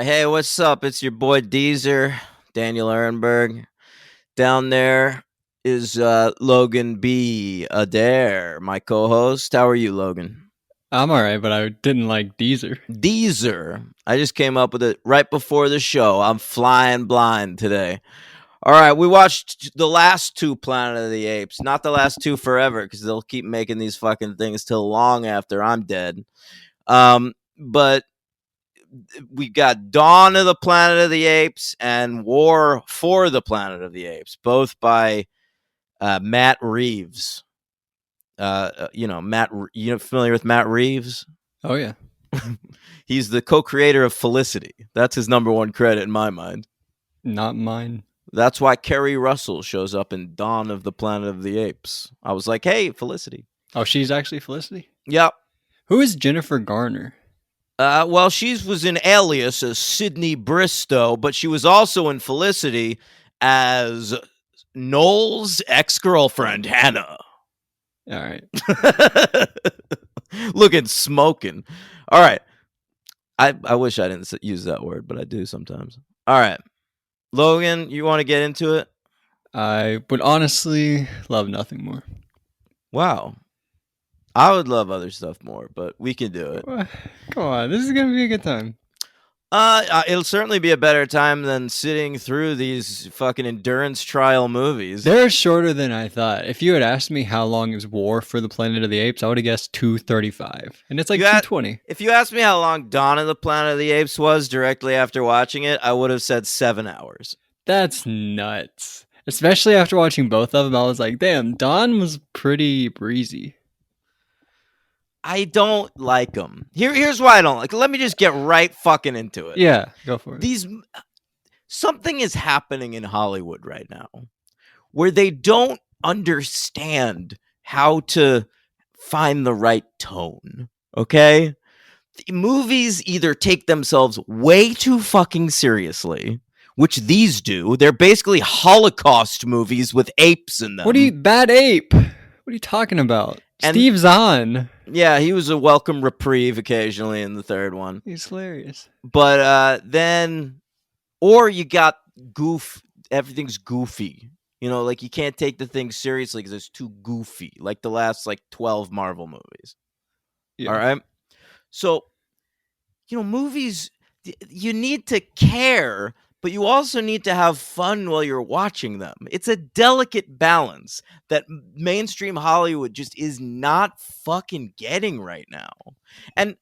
Hey, what's up? It's your boy Deezer, Daniel Ehrenberg. Down there is Logan B. Adair, my co-host. How are you, Logan? I'm alright, but I didn't like Deezer. Deezer. I just came up with it right before the show. I'm flying blind today. All right, we watched the last two Planet of the Apes, not the last two forever, because they'll keep making these fucking things till long after I'm dead. But we got Dawn of the Planet of the Apes and War for the Planet of the Apes, both by Matt Reeves. Matt. You familiar with Matt Reeves? Oh yeah, He's the co-creator of Felicity. That's his number one credit in my mind. not mine. That's why Kerry Russell shows up in Dawn of the Planet of the Apes. I was like, hey, Felicity. Oh, she's actually Felicity. Yep. Who is Jennifer Garner? Well, she was in Alias as Sydney Bristow, but she was also in Felicity as Noel's ex-girlfriend, Hannah. All right. Looking smoking. All right. I wish I didn't use that word, but I do sometimes. All right. Logan, you want to get into it? I would honestly love nothing more. Wow. I would love other stuff more, but we can do it. Come on, this is gonna be a good time. It'll certainly be a better time than sitting through these fucking endurance trial movies. They're shorter than I thought. If you had asked me how long is War for the Planet of the Apes, I would have guessed 235, and it's like 220. If you asked me how long Dawn of the Planet of the Apes was directly after watching it, I would have said 7 hours. That's nuts. Especially after watching both of them, I was like, damn, Dawn was pretty breezy. I don't like them. Here's why I don't like. Let me just get right fucking into it. Yeah, go for it. Something is happening in Hollywood right now where they don't understand how to find the right tone. Okay? The movies either take themselves way too fucking seriously, which these do. They're basically Holocaust movies with apes in them. Bad ape? What are you talking about? Steve Zahn. Yeah, he was a welcome reprieve occasionally in the third one. He's hilarious. But or you got everything's goofy. You know, like you can't take the thing seriously because it's too goofy. Like the last 12 Marvel movies. Yeah. All right. So, movies, you need to care, but you also need to have fun while you're watching them. It's a delicate balance that mainstream Hollywood just is not fucking getting right now. And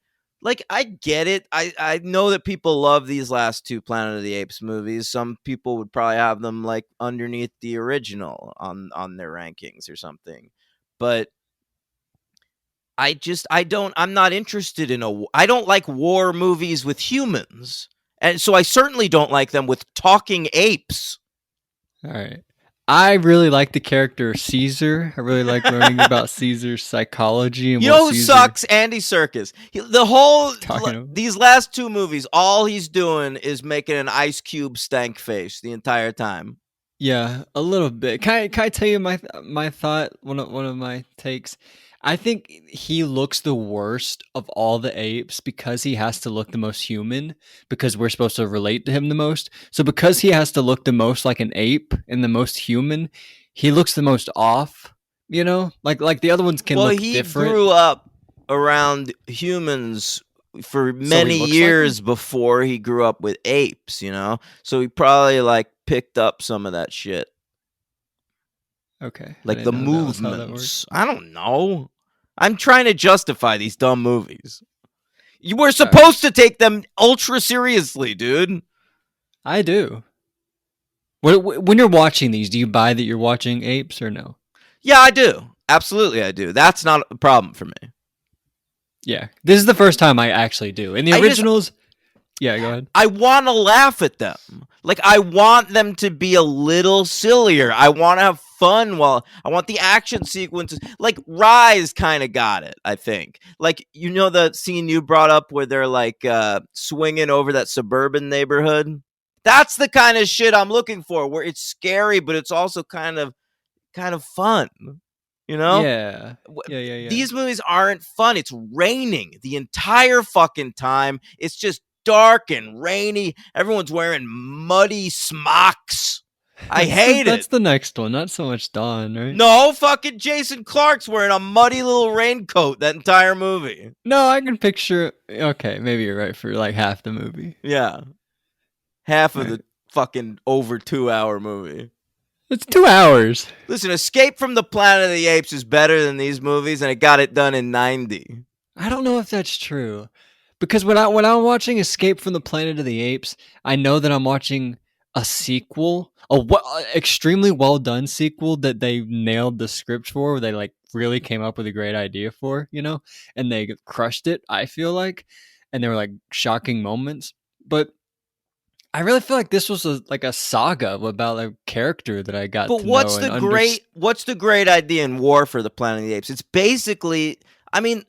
I get it. I know that people love these last two Planet of the Apes movies. Some people would probably have them underneath the original on their rankings or something. But I'm not interested in I don't like war movies with humans. And so I certainly don't like them with talking apes. All right. I really like the character Caesar. I really like learning about Caesar's psychology. And who sucks? Andy Serkis. These last two movies, all he's doing is making an Ice Cube stank face the entire time. Yeah, a little bit. Can I tell you my thought? One of my takes. I think he looks the worst of all the apes because he has to look the most human, because we're supposed to relate to him the most. So because he has to look the most like an ape and the most human, he looks the most off, like the other ones can look different. He grew up around humans for many years before he grew up with apes, so he probably picked up some of that shit. Okay. Like the movements. I don't know. I'm trying to justify these dumb movies. You were supposed to take them ultra seriously, dude. I do. When you're watching these, do you buy that you're watching apes or no? Yeah, I do. Absolutely, I do. That's not a problem for me. Yeah. This is the first time I actually do. In the originals... Yeah, go ahead. I want to laugh at them. I want them to be a little sillier. I want to have fun I want the action sequences. Rise kind of got it, I think. The scene you brought up where they're swinging over that suburban neighborhood? That's the kind of shit I'm looking for, where it's scary, but it's also kind of fun. Yeah. These movies aren't fun. It's raining the entire fucking time. It's just dark and rainy. Everyone's wearing muddy smocks. I hate That's it. the next one. Not so much Dawn, right? No, fucking Jason Clarke's wearing a muddy little raincoat that entire movie. No, I can picture. Okay, maybe you're right for like half the movie. Yeah. Half of Right. the fucking over 2-hour movie. It's 2 hours. Listen, Escape from the Planet of the Apes is better than these movies, and it got it done in 90. I don't know if that's true, because when I'm watching Escape from the Planet of the Apes, I know that I'm watching a sequel, extremely well done sequel that they nailed the script for, where they like really came up with a great idea for, and they crushed it. I feel like, and there were like shocking moments, but I really feel like this was like a saga about a character that I got But to know and what's the great idea in War for the Planet of the Apes? It's basically, I mean,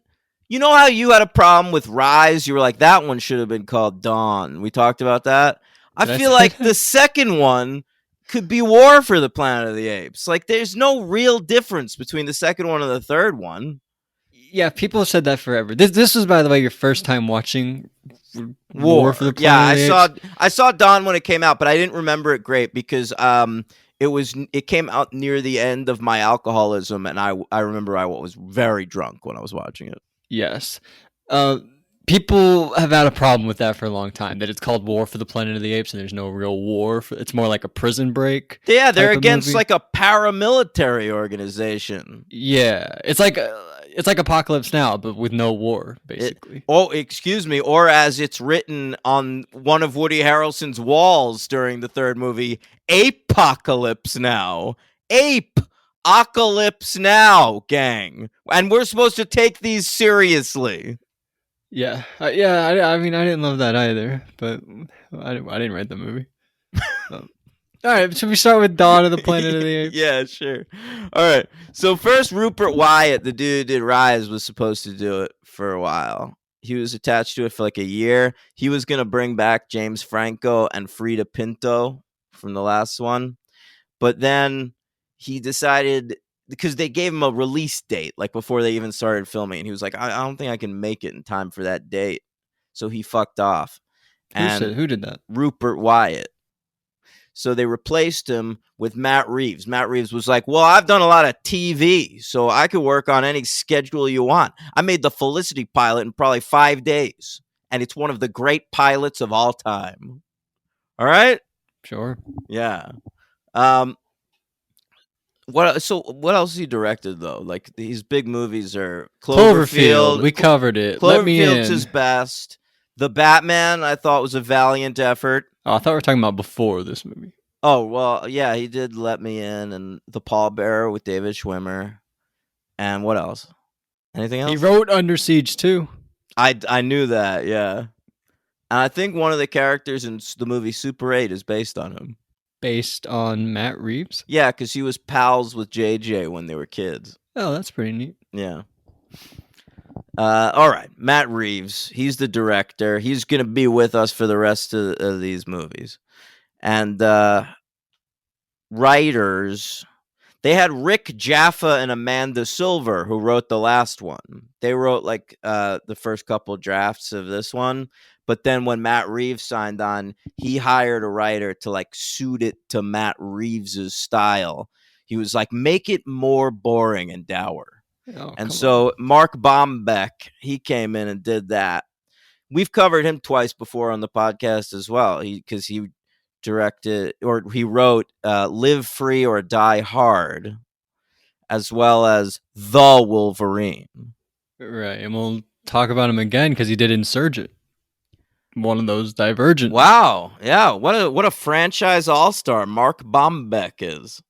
you know how you had a problem with Rise? You were like, that one should have been called Dawn. We talked about that. I Did I feel say like that? the second one could be War for the Planet of the Apes. Like, there's no real difference between the second one and the third one. Yeah, people have said that forever. This was, by the way, your first time watching War for the Yeah, Planet of the Apes? I saw Dawn when it came out, but I didn't remember it great because it came out near the end of my alcoholism, and I remember I was very drunk when I was watching it. Yes. Uh, People have had a problem with that for a long time. That it's called War for the Planet of the Apes, and there's no real war. It's more like a Prison Break. Yeah, they're type of against movie. like a paramilitary organization. Yeah, it's like Apocalypse Now, but with no war, basically. Excuse me, or as it's written on one of Woody Harrelson's walls during the third movie, Apocalypse Now. Apocalypse Now, gang. And we're supposed to take these seriously. Yeah, I mean, I didn't love that either, but I didn't write the movie. All right, should we start with Dawn of the Planet of the Apes? Yeah, sure. All right. So first, Rupert Wyatt, the dude who did Rise, was supposed to do it for a while. He was attached to it for like a year. He was gonna bring back James Franco and Frida Pinto from the last one, but then he decided, because they gave him a release date like before they even started filming, and he was like, I don't think I can make it in time for that date, so he fucked off. Who did that? Rupert Wyatt. So they replaced him with Matt Reeves. Matt Reeves was like, well, I've done a lot of TV, so I could work on any schedule you want. I made the Felicity pilot in probably 5 days, and it's one of the great pilots of all time. All right? Sure. Yeah. What else he directed though? Like, these big movies are Cloverfield. We covered it. Let me in. Cloverfield's his best. The Batman, I thought, was a valiant effort. Oh, I thought we were talking about before this movie. Oh, well, yeah, he did Let Me In, and The Pallbearer with David Schwimmer. And what else? Anything else? He wrote Under Siege too. I knew that, yeah. And I think one of the characters in the movie Super 8 is based on him. Based on Matt Reeves? Yeah, because he was pals with JJ when they were kids. Oh, that's pretty neat. Yeah. All right, Matt Reeves. He's the director. He's going to be with us for the rest of these movies. And writers, they had Rick Jaffa and Amanda Silver, who wrote the last one. They wrote like the first couple drafts of this one. But then when Matt Reeves signed on, he hired a writer to like suit it to Matt Reeves's style. He was like, make it more boring and dour. Oh, and so Mark Bombeck, he came in and did that. We've covered him twice before on the podcast as well, because he directed, or he wrote Live Free or Die Hard, as well as The Wolverine. Right, and we'll talk about him again because he did Insurgent. One of those Divergent. Wow, yeah, what a franchise all-star Mark Bombeck is.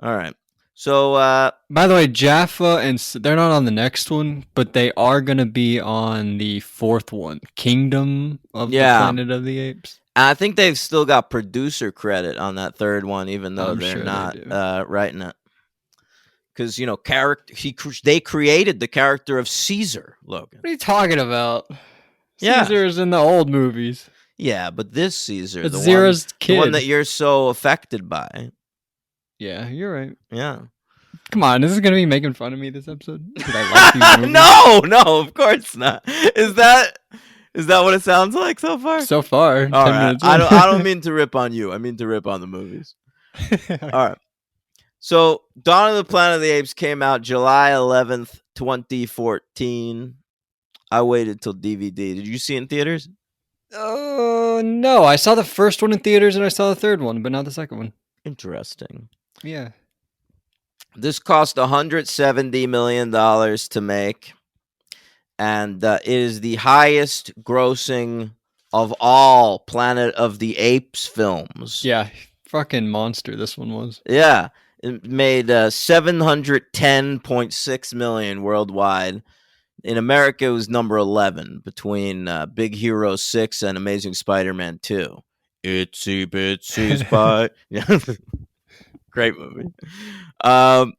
All right. So, by the way, Jaffa and they're not on the next one, but they are going to be on the fourth one, Kingdom of the Planet of the Apes. I think they've still got producer credit on that third one, even though they're not writing it. Because, you know, they created the character of Caesar, Logan. What are you talking about? Caesar is in the old movies. Yeah, but this Caesar, it's Zira's kid. The one that you're so affected by. Yeah, you're right. Yeah. Come on, this is gonna be making fun of me this episode. I like these movies? No, of course not. Is that Is that what it sounds like so far? So far, All 10 right. minutes I in. don't mean to rip on you. I mean to rip on the movies. All right. So Dawn of the Planet of the Apes came out July 11th, 2014. I waited till DVD. Did you see it in theaters? Oh, no. I saw the first one in theaters and I saw the third one, but not the second one. Interesting. Yeah. This cost $170 million to make, and it is the highest grossing of all Planet of the Apes films. Yeah. Fucking monster this one was. Yeah. It made 710.6 million worldwide. In America, it was number 11 between Big Hero 6 and Amazing Spider-Man 2. Itsy bitsy spy. Yeah. Great movie. All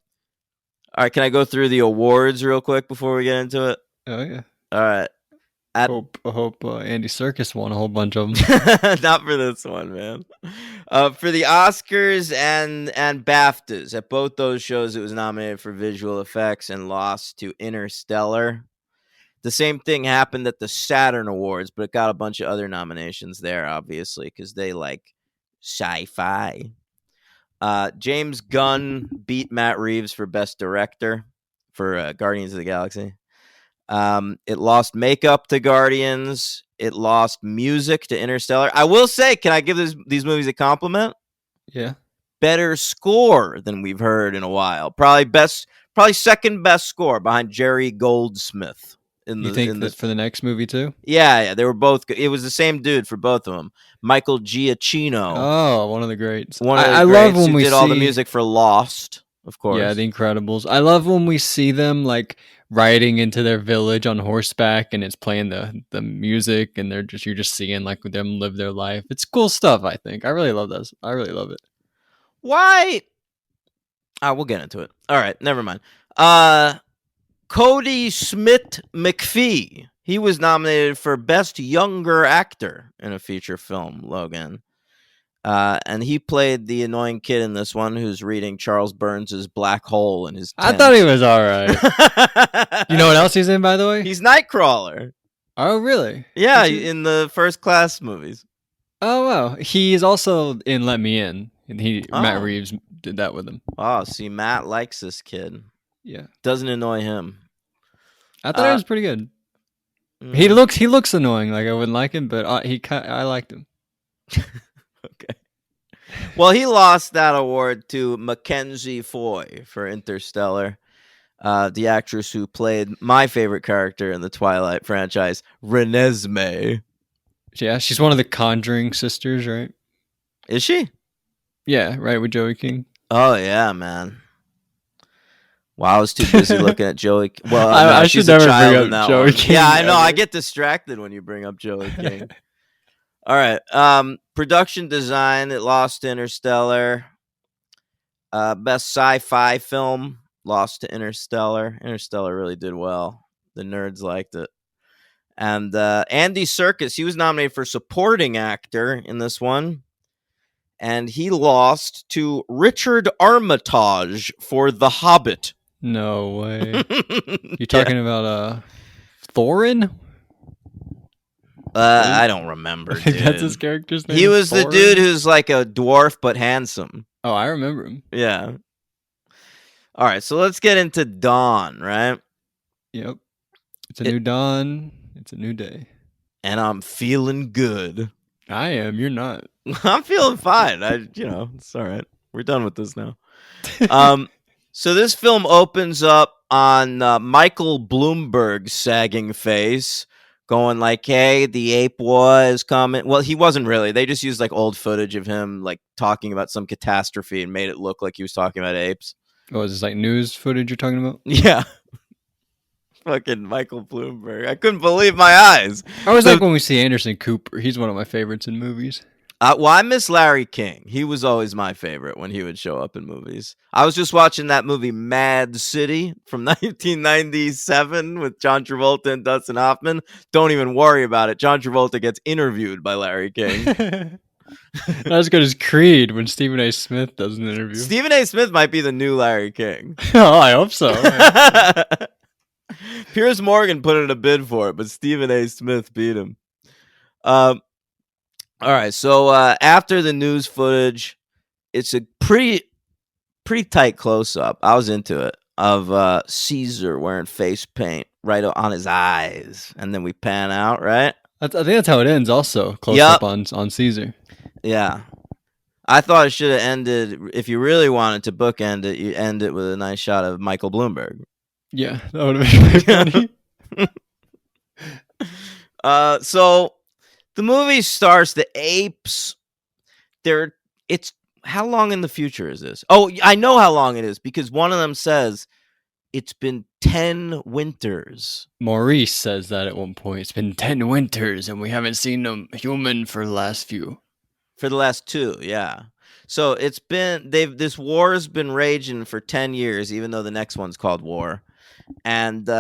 right, can I go through the awards real quick before we get into it? Oh, yeah. All right. I hope Andy Serkis won a whole bunch of them. Not for this one, man. For the Oscars and BAFTAs, at both those shows, it was nominated for visual effects and lost to Interstellar. The same thing happened at the Saturn Awards, but it got a bunch of other nominations there, obviously, because they like sci-fi. James Gunn beat Matt Reeves for Best Director for Guardians of the Galaxy. It lost makeup to Guardians. It lost music to Interstellar. I will say, can I give these movies a compliment? Yeah. Better score than we've heard in a while. Probably second best score behind Jerry Goldsmith. You think that for the next movie too? Yeah, they were both good. It was the same dude for both of them. Michael Giacchino. Oh, one of the greats. I love when we did all the music for Lost, of course. Yeah, The Incredibles. I love when we see them like riding into their village on horseback and it's playing the music and you're just seeing like them live their life. It's cool stuff, I think. I really love this. I really love it. Why? We'll get into it. All right, never mind. Cody Smith McPhee. He was nominated for Best Younger Actor in a feature film, Logan. And he played the annoying kid in this one who's reading Charles Burns' Black Hole in his tent. I thought he was all right. You know what else he's in, by the way? He's Nightcrawler. Oh, really? Yeah, in the First Class movies. Oh, wow. He is also in Let Me In. And Matt Reeves did that with him. Oh, see, Matt likes this kid. Yeah. Doesn't annoy him. I thought he was pretty good. He looks annoying. Like I wouldn't like him, but I liked him. Okay. Well, he lost that award to Mackenzie Foy for Interstellar, the actress who played my favorite character in the Twilight franchise, Renesmee. Yeah, she's one of the Conjuring sisters, right? Is she? Yeah, right, with Joey King. Oh, yeah, man. Wow, I was too busy looking at Joey. Well, I should never bring up Joey King. Yeah, I know. I get distracted when you bring up Joey King. All right. Production design, it lost to Interstellar. Best sci-fi film, lost to Interstellar. Interstellar really did well. The nerds liked it. And Andy Serkis, he was nominated for supporting actor in this one. And he lost to Richard Armitage for The Hobbit. No way. You're talking about Thorin? I don't remember, dude. That's his character's name? He was Thorin? the dude who's like a dwarf but handsome. Oh, I remember him. Yeah. All right, so let's get into Dawn, right? Yep. It's a new dawn. It's a new day. And I'm feeling good. I am. You're not. I'm feeling fine. It's all right. We're done with this now. So this film opens up on Michael Bloomberg's sagging face, going like, "Hey, the ape was coming." Well, he wasn't really. They just used like old footage of him like talking about some catastrophe and made it look like he was talking about apes. Oh, is this like news footage you're talking about? Yeah. Fucking Michael Bloomberg. I couldn't believe my eyes. I always like when we see Anderson Cooper. He's one of my favorites in movies. Well, I miss Larry King. He was always my favorite when he would show up in movies. I was just watching that movie Mad City from 1997 with John Travolta and Dustin Hoffman. Don't even worry about it. John Travolta gets interviewed by Larry King. Not as good as Creed when Stephen A. Smith does an interview. Stephen A. Smith might be the new Larry King. Oh, I hope so. Piers Morgan put in a bid for it, but Stephen A. Smith beat him. Um, all right. So after the news footage, it's a pretty tight close up. I was into it of Caesar wearing face paint right on his eyes, and then we pan out. Right. I think that's how it ends. Also, close Yep. up on Caesar. Yeah. I thought it should have ended. If you really wanted to bookend it, you end it with a nice shot of Michael Bloomberg. Yeah, that would have been very funny. So the movie starts. The apes. They're. It's how long in the future is this? Oh, I know how long it is because one of them says it's been 10 winters. Maurice says that at one point. It's been 10 winters and we haven't seen a human for the last few. For the last 2, yeah. So it's been this war has been raging for 10 years, even though the next one's called War. And they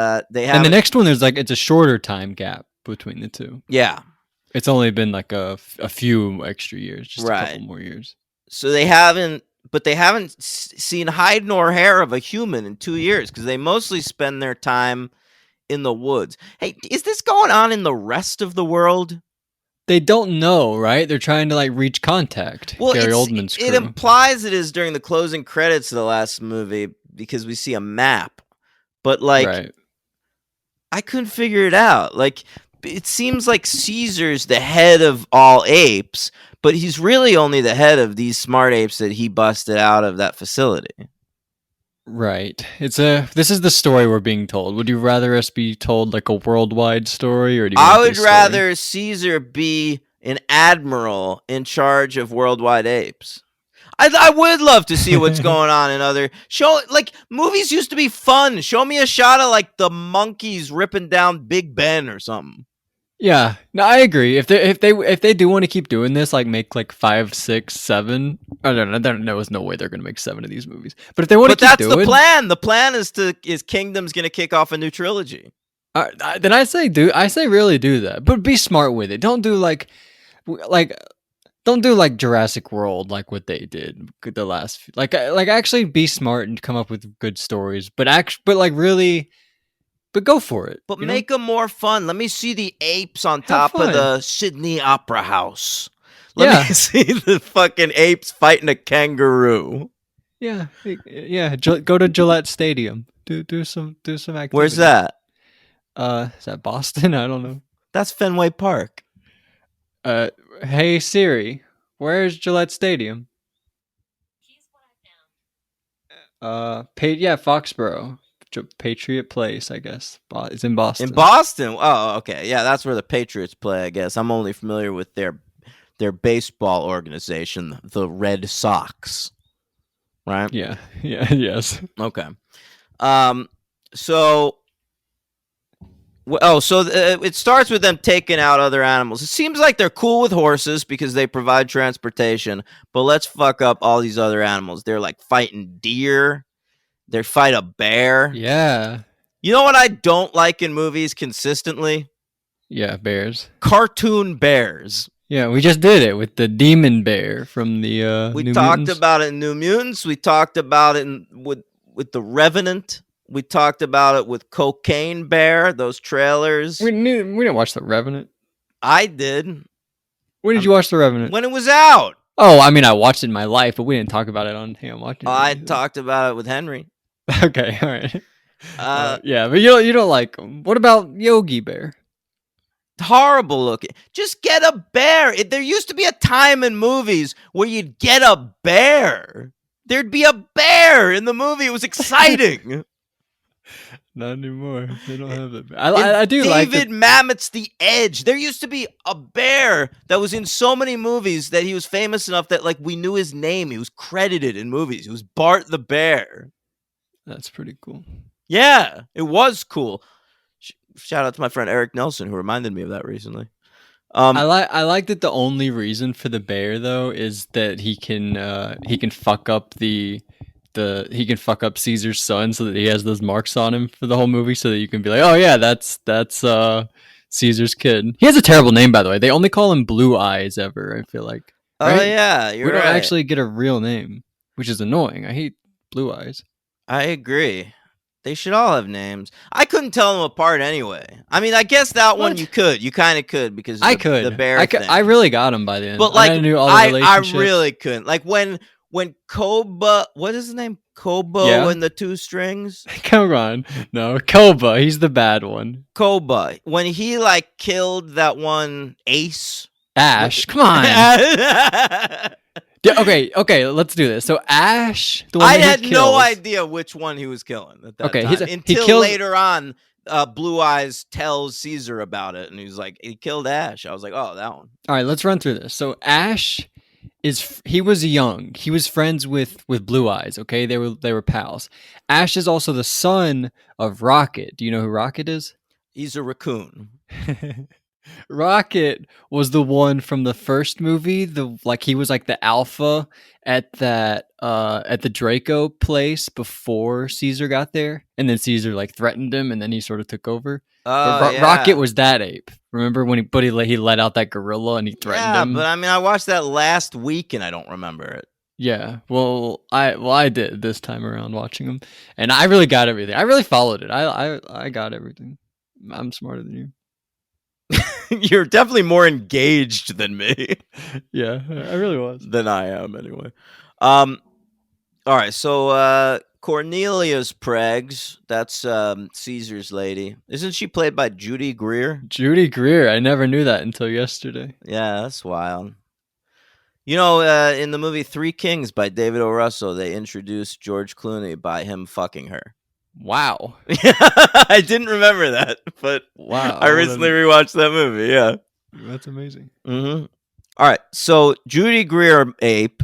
have And the next one, it's a shorter time gap between the two. yeah. It's only been like a few extra years, just a Right. couple more years. So they haven't seen hide nor hair of a human in 2 years because they mostly spend their time in the woods. Hey, is this going on in the rest of the world? They don't know, right? They're trying to like reach contact. Well, Gary Oldman's crew. it implies it is during the closing credits of the last movie because we see a map. But like, right. I couldn't figure it out. Like, it seems like Caesar's the head of all apes, but he's really only the head of these smart apes that he busted out of that facility. Right. This is the story we're being told. Would you rather us be told like a worldwide story, or do you I want would this story? rather Caesar be an admiral in charge of worldwide apes. I would love to see what's going on in other movies used to be fun. Show me a shot of like the monkeys ripping down Big Ben or something. Yeah, no, I agree. If they do want to keep doing this, like make like 5, 6, 7. I don't know. There was no way they're gonna make 7 of these movies. But if they want to keep doing, that's the plan. The plan is Kingdom's gonna kick off a new trilogy. Then I say really do that, but be smart with it. Don't do like Jurassic World, like what they did the last. Like actually be smart and come up with good stories, but go for it. But make them more fun. Let me see the apes on top of the Sydney Opera House. Let me see the fucking apes fighting a kangaroo. Yeah. Go to Gillette Stadium. Do some activity. Where's that? Is that Boston? I don't know. That's Fenway Park. Hey Siri, where's Gillette Stadium? Foxborough. Patriot Place, I guess. It's in Boston. In Boston? Oh, okay. Yeah, that's where the Patriots play, I guess. I'm only familiar with their baseball organization, the Red Sox. Right? Yeah. Yes. Okay. So it starts with them taking out other animals. It seems like they're cool with horses because they provide transportation, but let's fuck up all these other animals. They're like fighting deer. They fight a bear. Yeah. You know what I don't like in movies consistently? Yeah, bears. Cartoon bears. Yeah, we just did it with the demon bear from the we New talked Mutants. About it in New Mutants. We talked about it with the Revenant. We talked about it with Cocaine Bear, those trailers. We didn't watch The Revenant. I did. When did you watch The Revenant? When it was out. Oh, I mean, I watched it in my life, but we didn't talk about it on Hey, I'm Watching. I talked about it with Henry. Okay, all right. Yeah, but you don't like them. What about Yogi Bear? Horrible looking. Just get a bear. There used to be a time in movies where you'd get a bear. There'd be a bear in the movie. It was exciting. Not anymore. They don't have that. I do like David Mamet's The Edge. There used to be a bear that was in so many movies that he was famous enough that like we knew his name. He was credited in movies. It was Bart the Bear. That's pretty cool. Yeah, it was cool. Shout out to my friend Eric Nelson who reminded me of that recently. I like that the only reason for the bear though is that he can fuck up he can fuck up Caesar's son so that he has those marks on him for the whole movie so that you can be like, oh yeah, that's Caesar's kid. He has a terrible name, by the way. They only call him Blue Eyes ever, I feel like. Right? Oh yeah, we don't actually get a real name, which is annoying. I hate Blue Eyes. I agree. They should all have names. I couldn't tell them apart anyway. I mean, I guess that one you What? could. You kind of could because of I the could. bear I thing. really got him by the end. But like I knew all the I relationships. really couldn't. Like when Koba, what is his name? Kobo Yeah. and the two strings. Come on. No, Koba. He's the bad one. Koba, when he like killed that one Ace. Ash. Come on. Okay, let's do this. So Ash, the one I that had he no kills. idea which one he was killing at that Okay, time he until kills. later on. Blue Eyes tells Caesar about it, and he's like, he killed Ash. I was like, oh, that one. All right, let's run through this. So Ash he was young. He was friends with Blue Eyes. Okay, they were pals. Ash is also the son of Rocket. Do you know who Rocket is? He's a raccoon. Rocket was the one from the first movie. He was like the alpha at the Draco place before Caesar got there, and then Caesar like threatened him, and then he sort of took over. But Oh Rocket yeah, was that ape. Remember when he let out that gorilla and he threatened yeah. But him? I mean, I watched that last week and I don't remember it. Yeah. I did this time around watching them, and I really got everything. I really followed it. I got everything. I'm smarter than you. You're definitely more engaged than me. Yeah, I really was. Than I am, anyway. All right, so Cornelia's Pregs, that's Caesar's lady. Isn't she played by Judy Greer? Judy Greer. I never knew that until yesterday. Yeah, that's wild. You know, in the movie Three Kings by David O. Russell, they introduced George Clooney by him fucking her. Wow. I didn't remember that, but Wow. I recently rewatched that movie. Yeah, That's amazing. Mm-hmm. All right, so Judy Greer Ape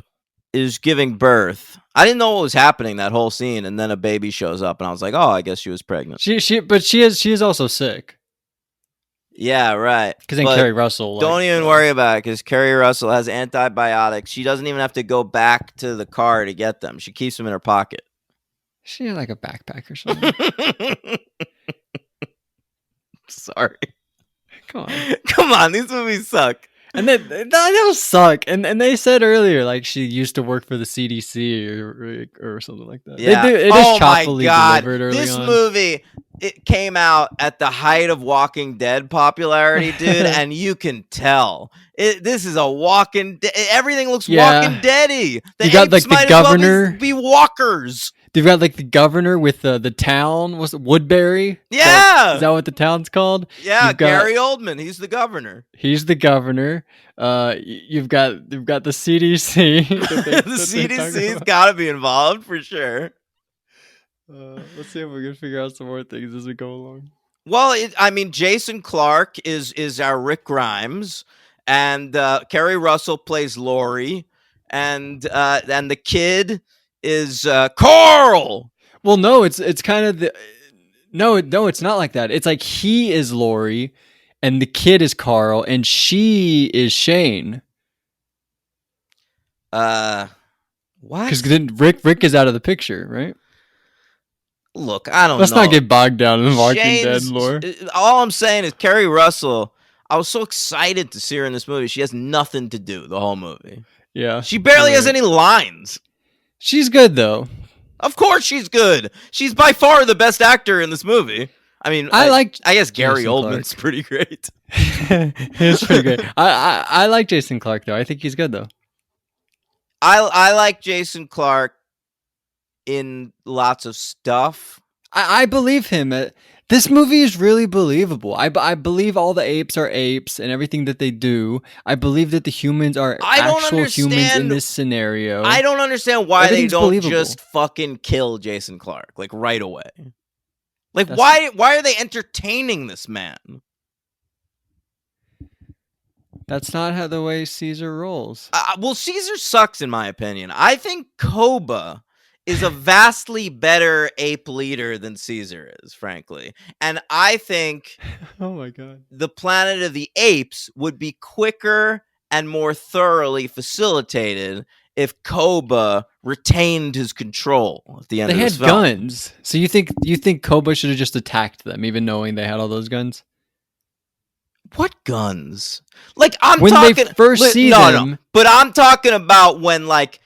is giving birth. I didn't know what was happening that whole scene, and then a baby shows up, and I was like, "Oh, I guess she was pregnant." She is also sick. Yeah, right. Because then But Kerry Russell. don't even worry about it, because Kerry Russell has antibiotics. She doesn't even have to go back to the car to get them. She keeps them in her pocket. She had like a backpack or something. Sorry. Come on. Come on, these movies suck. And then they'll suck. And they said earlier, like she used to work for the CDC or something like that. Yeah. It is choppily delivered early this on. movie, it came out at the height of Walking Dead popularity, dude, and you can tell. This is a Walking Dead. Everything looks Walking Dead-y. You got like the governor be walkers. They've got like the governor with the town. What's it, Woodbury? Yeah, is that what the town's called? Yeah, Gary Oldman. He's the governor. He's the governor. You've got the CDC. The CDC's got to be involved for sure. Let's see if we can figure out some more things as we go along. Well, I mean, Jason Clarke is our Rick Grimes, and Kerry Russell plays Laurie, and the kid is Carl. Well, no, it's kind of the no, it's not like that. It's like he is Laurie, and the kid is Carl, and she is Shane. What? Because then Rick is out of the picture, right? Look, I don't know. Let's not get bogged down in Walking Dead lore. All I'm saying is Kerry Russell, I was so excited to see her in this movie. She has nothing to do the whole movie. Yeah. She barely has any lines. She's good, though. Of course she's good. She's by far the best actor in this movie. I mean, I guess Gary Oldman's pretty great. He's pretty great. I like Jason Clarke, though. I think he's good, though. I like Jason Clarke in lots of stuff. I believe him. This movie is really believable. I believe all the apes are apes and everything that they do. I believe that the humans are actual humans in this scenario. I don't understand why they don't just fucking kill Jason Clarke like right away. Like why are they entertaining this man? That's not how the way Caesar rolls. Well, Caesar sucks in my opinion. I think Koba is a vastly better ape leader than Caesar is, frankly. And I think oh my god, the Planet of the Apes would be quicker and more thoroughly facilitated if Koba retained his control at the end of this film. They had guns. So you think Koba should have just attacked them even knowing they had all those guns? What guns? Like when they first see them. No. But I'm talking about when like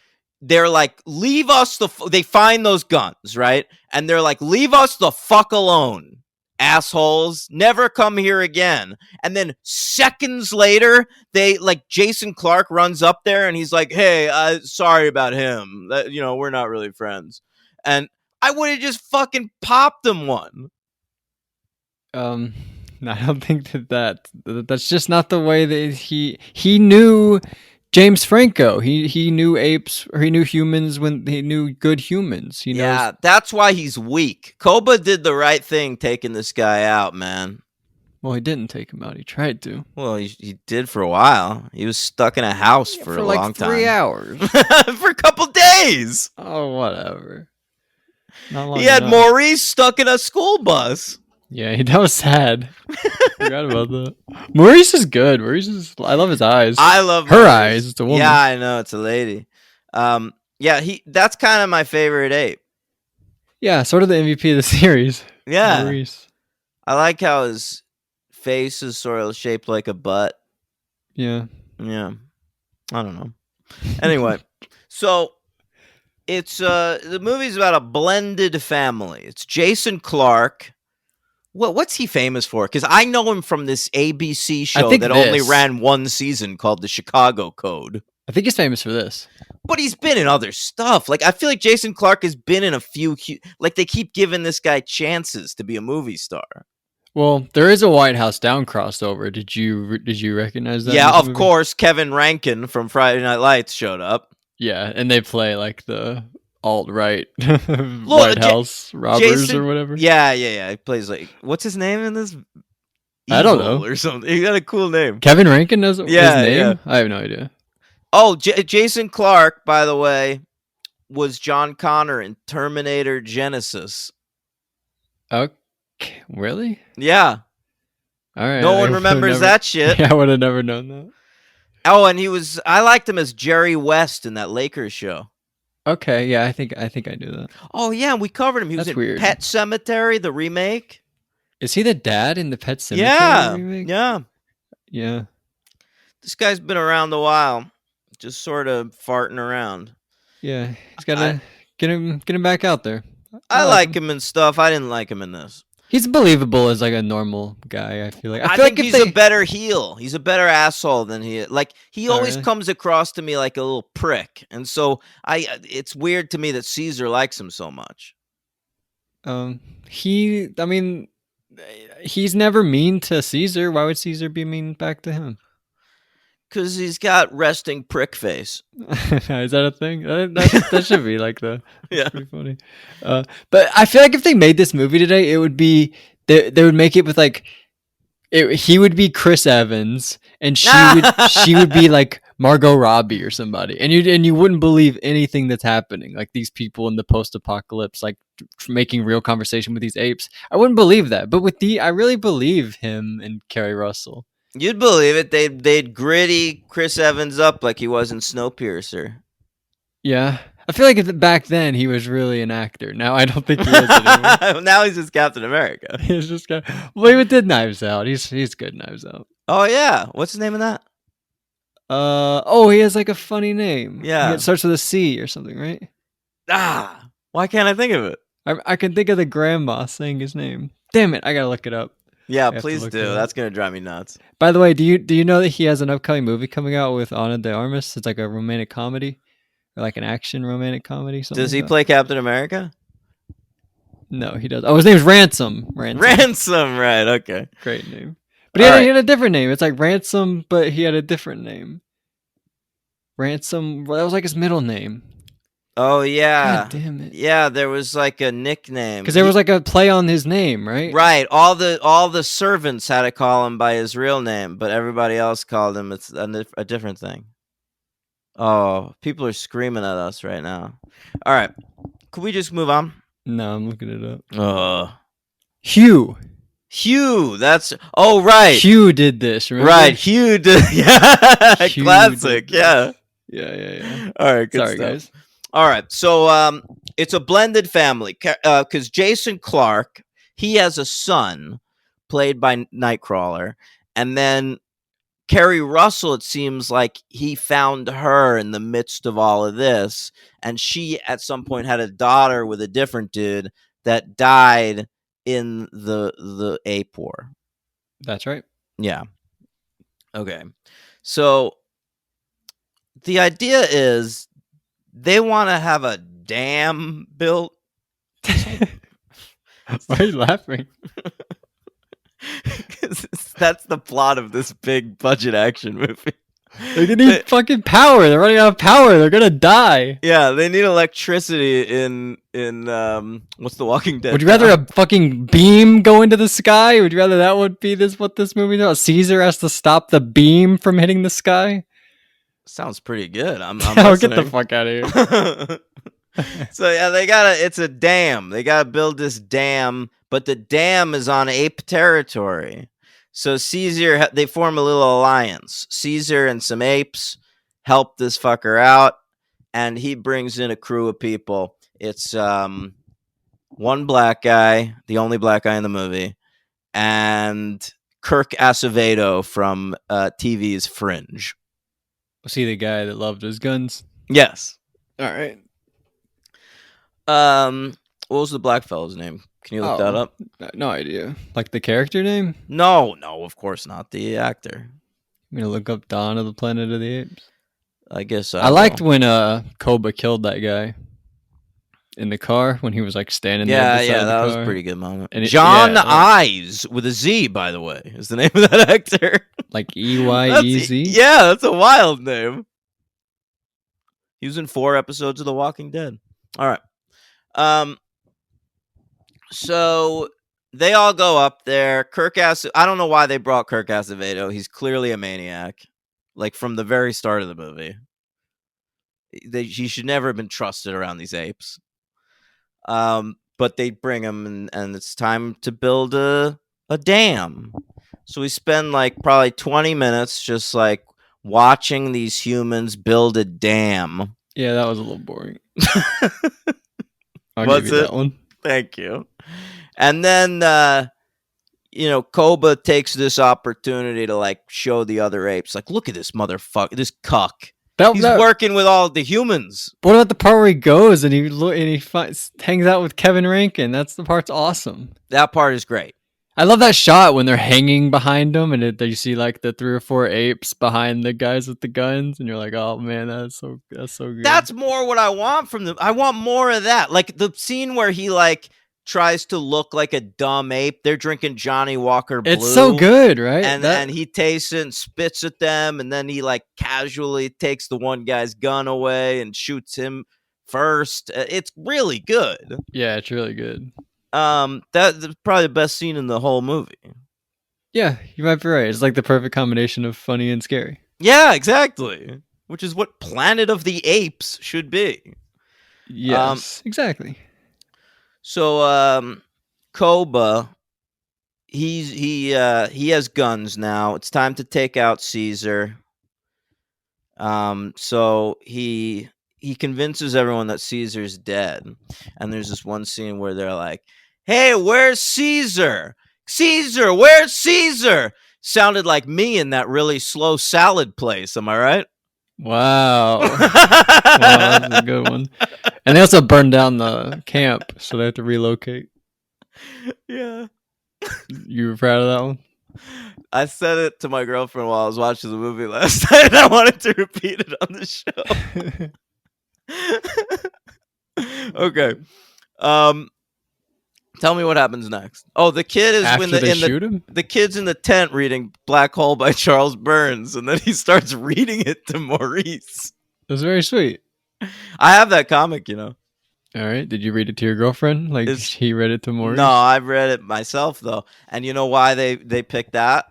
they're like, leave us they find those guns, right? And they're like, leave us the fuck alone, assholes. Never come here again. And then seconds later, they like Jason Clarke runs up there and he's like, hey, sorry about him. We're not really friends. And I would have just fucking popped them one. I don't think that's just not the way that he knew James Franco. He knew apes, or he knew humans when he knew good humans. He knows. That's why he's weak. Koba did the right thing taking this guy out, man. Well, he didn't take him out. He tried to. Well, he did for a while. He was stuck in a house for a like long time. 3 hours. For a couple days. Oh, whatever. Not long enough. Maurice stuck in a school bus. Yeah, that was sad. Forgot about that. Maurice is good. I love his eyes. I love her eyes. It's a woman. Yeah, I know, it's a lady. That's kind of my favorite ape. Yeah, sort of the MVP of the series. Yeah. Maurice. I like how his face is sort of shaped like a butt. Yeah. Yeah. I don't know. Anyway, so it's the movie's about a blended family. It's Jason Clarke. What's he famous for? Because I know him from this ABC show that only ran one season called The Chicago Code. I think he's famous for this. But he's been in other stuff. Like, I feel like Jason Clarke has been in a few... Like, they keep giving this guy chances to be a movie star. Well, there is a White House Down crossover. Did you recognize that? Yeah, of course. Kevin Rankin from Friday Night Lights showed up. Yeah, and they play, like, the alt-right White House robbers or whatever. Yeah. He plays like, what's his name in this? I don't know. Or something. He got a cool name. Kevin Rankin knows his name? Yeah. I have no idea. Oh, Jason Clarke, by the way, was John Connor in Terminator Genesis. Okay, really? Yeah. All right. No one remembers that shit. Yeah, I would have never known that. Oh, and I liked him as Jerry West in that Lakers show. Okay, yeah, I think I knew that. Oh yeah, we covered him. He was in weird. Pet Sematary, the remake. Is he the dad in the Pet Sematary remake? Yeah. This guy's been around a while, just sort of farting around. Yeah, he's got to get him back out there. I like him and stuff. I didn't like him in this. He's believable as like a normal guy. I feel like I think he's a better heel. He's a better asshole than he is. Like he always comes across to me like a little prick, and so it's weird to me that Caesar likes him so much. He's never mean to Caesar. Why would Caesar be mean back to him? Because he's got resting prick face. Is that a thing? That should be like the. Yeah, pretty funny. But I feel like if they made this movie today, it would be they would make it with like, he would be Chris Evans and she would be like Margot Robbie or somebody, and you wouldn't believe anything that's happening. Like these people in the post-apocalypse, like making real conversation with these apes. I wouldn't believe that, but I really believe him and Kerry Russell. You'd believe it. They'd gritty Chris Evans up like he was in Snowpiercer. Yeah. I feel like back then he was really an actor. Now I don't think he is anymore. Now he's just Captain America. He's just well, he did Knives Out. He's good Knives Out. Oh yeah. What's the name of that? He has like a funny name. Yeah. It starts with a C or something, right? Why can't I think of it? I can think of the grandma saying his name. Damn it, I gotta look it up. Yeah, please do. That's gonna drive me nuts. By the way, do you know that he has an upcoming movie coming out with Ana de Armas? It's like a romantic comedy, or like an action romantic comedy. Does he play Captain America? No, he does. Oh, his name's Ransom. Ransom, right? Okay, great name. But he had a different name. It's like Ransom, but he had a different name. Ransom. Well, that was like his middle name. Oh yeah. God damn it. Yeah, there was like a nickname. Because there was like a play on his name, right? Right. All the servants had to call him by his real name, but everybody else called him a different thing. Oh, people are screaming at us right now. All right. Could we just move on? No, I'm looking it up. Hugh, that's right. Hugh did this, remember? Right, Hugh did. Yeah, classic. Yeah. All right, good stuff. Guys. All right, so it's a blended family because Jason Clarke, he has a son played by Nightcrawler, and then Kerry Russell, it seems like he found her in the midst of all of this, and she at some point had a daughter with a different dude that died in the ape war. That's right. Yeah. Okay. So the idea is they want to have a dam built. Why are you laughing? That's the plot of this big budget action movie. They're gonna need fucking power. They're running out of power. They're gonna die. Yeah, they need electricity in what's the Walking Dead? Would you rather a fucking beam go into the sky? Would you rather that would be what this movie's about? Caesar has to stop the beam from hitting the sky? Sounds pretty good. I'm Oh, get the fuck out of here. So yeah, it's a dam. They gotta build this dam, but the dam is on ape territory. So Caesar, they form a little alliance. Caesar and some apes help this fucker out, and he brings in a crew of people. It's one black guy, the only black guy in the movie, and Kirk Acevedo from TV's Fringe. Was he the guy that loved his guns? Yes. All right. What was the black fellow's name? Can you look that up? No idea. Like the character name? No, of course not. The actor. I'm gonna look up Dawn of the Planet of the Apes. I guess I liked when Koba killed that guy in the car when he was like standing there. Yeah, that was a pretty good moment. And John Eyes with a Z, by the way, is the name of that actor. Like EYEZ? Yeah, that's a wild name. He was in 4 episodes of The Walking Dead. All right. So they all go up there. I don't know why they brought Kirk Acevedo. He's clearly a maniac. Like from the very start of the movie. He should never have been trusted around these apes. But they bring him and it's time to build a dam. So we spend like probably 20 minutes just like watching these humans build a dam. Yeah, that was a little boring. I'll give you that one. Thank you. And then, Koba takes this opportunity to like show the other apes, like, look at this motherfucker, this cuck. He's working with all the humans. What about the part where he goes and he hangs out with Kevin Rankin? That's the part's awesome. That part is great. I love that shot when they're hanging behind them and you see like the 3 or 4 apes behind the guys with the guns, and you're like, oh man, that's so good. That's more what I want from them. I want more of that. Like the scene where he like tries to look like a dumb ape. They're drinking Johnny Walker Blue. It's so good, right? And he tastes it and spits at them, and then he like casually takes the one guy's gun away and shoots him first. It's really good. Yeah, it's really good. That's probably the best scene in the whole movie. Yeah, you might be right. It's like the perfect combination of funny and scary. Yeah, exactly. Which is what Planet of the Apes should be. Yes, exactly. So, Koba, he has guns now. It's time to take out Caesar. So he convinces everyone that Caesar's dead. And there's this one scene where they're like, hey, where's Caesar? Caesar, where's Caesar? Sounded like me in that really slow salad place. Am I right? Wow. Wow, that's a good one. And they also burned down the camp, so they have to relocate. Yeah. You were proud of that one? I said it to my girlfriend while I was watching the movie last night, and I wanted to repeat it on the show. Okay. Tell me what happens next. Oh, the kid is After they shoot him? The kid's in the tent reading Black Hole by Charles Burns, and then he starts reading it to Maurice. That's very sweet. I have that comic, All right. Did you read it to your girlfriend? Like he read it to Maurice? No, I've read it myself though. And you know why they picked that?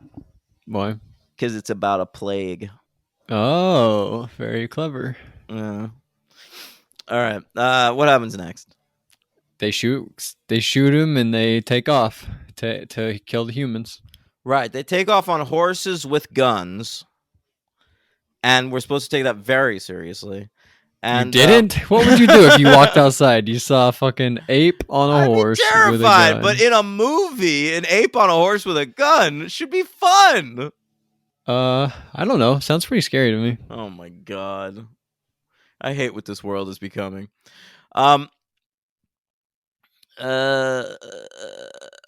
Why? Because it's about a plague. Oh, very clever. Yeah. All right. What happens next? They shoot him and they take off to kill the humans. Right. They take off on horses with guns. And we're supposed to take that very seriously. And you didn't? What would you do if you walked outside? You saw a fucking ape on a horse terrified, with a gun. But in a movie, an ape on a horse with a gun should be fun. I don't know. Sounds pretty scary to me. Oh my god. I hate what this world is becoming. Um uh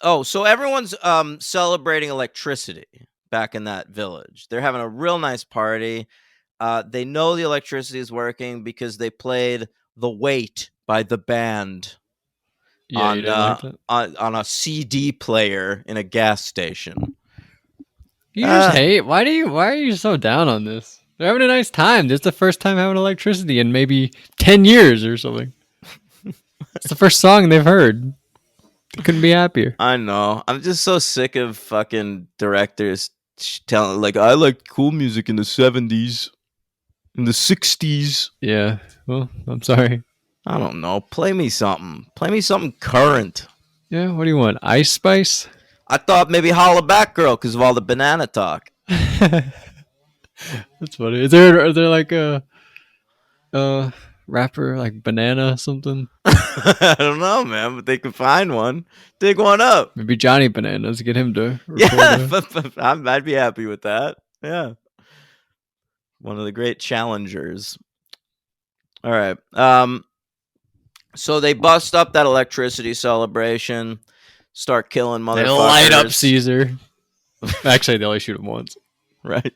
oh, so everyone's celebrating electricity back in that village. They're having a real nice party. They know the electricity is working because they played "The Wait" by the band Yeah, you didn't like that. on a CD player in a gas station. You just Uh, hate. Why are you so down on this? They're having a nice time. This is the first time having electricity in maybe 10 years or something. It's the first song they've heard. They couldn't be happier. I know. I'm just so sick of fucking directors telling like I liked cool music in the 70s, in the 60s. Yeah. Well, I'm sorry. I don't know. Play me something. Play me something current. Yeah. What do you want? Ice Spice? I thought maybe Holla Back Girl because of all the banana talk. That's funny. Is there like a rapper like Banana something? I don't know, man, but they can find one. Dig one up. Maybe Johnny Bananas. Get him to Yeah, record I'd be happy with that. Yeah. One of the great challengers. All right. So they bust up that electricity celebration, start killing They light up motherfuckers. Caesar. Actually, they only shoot him once. Right.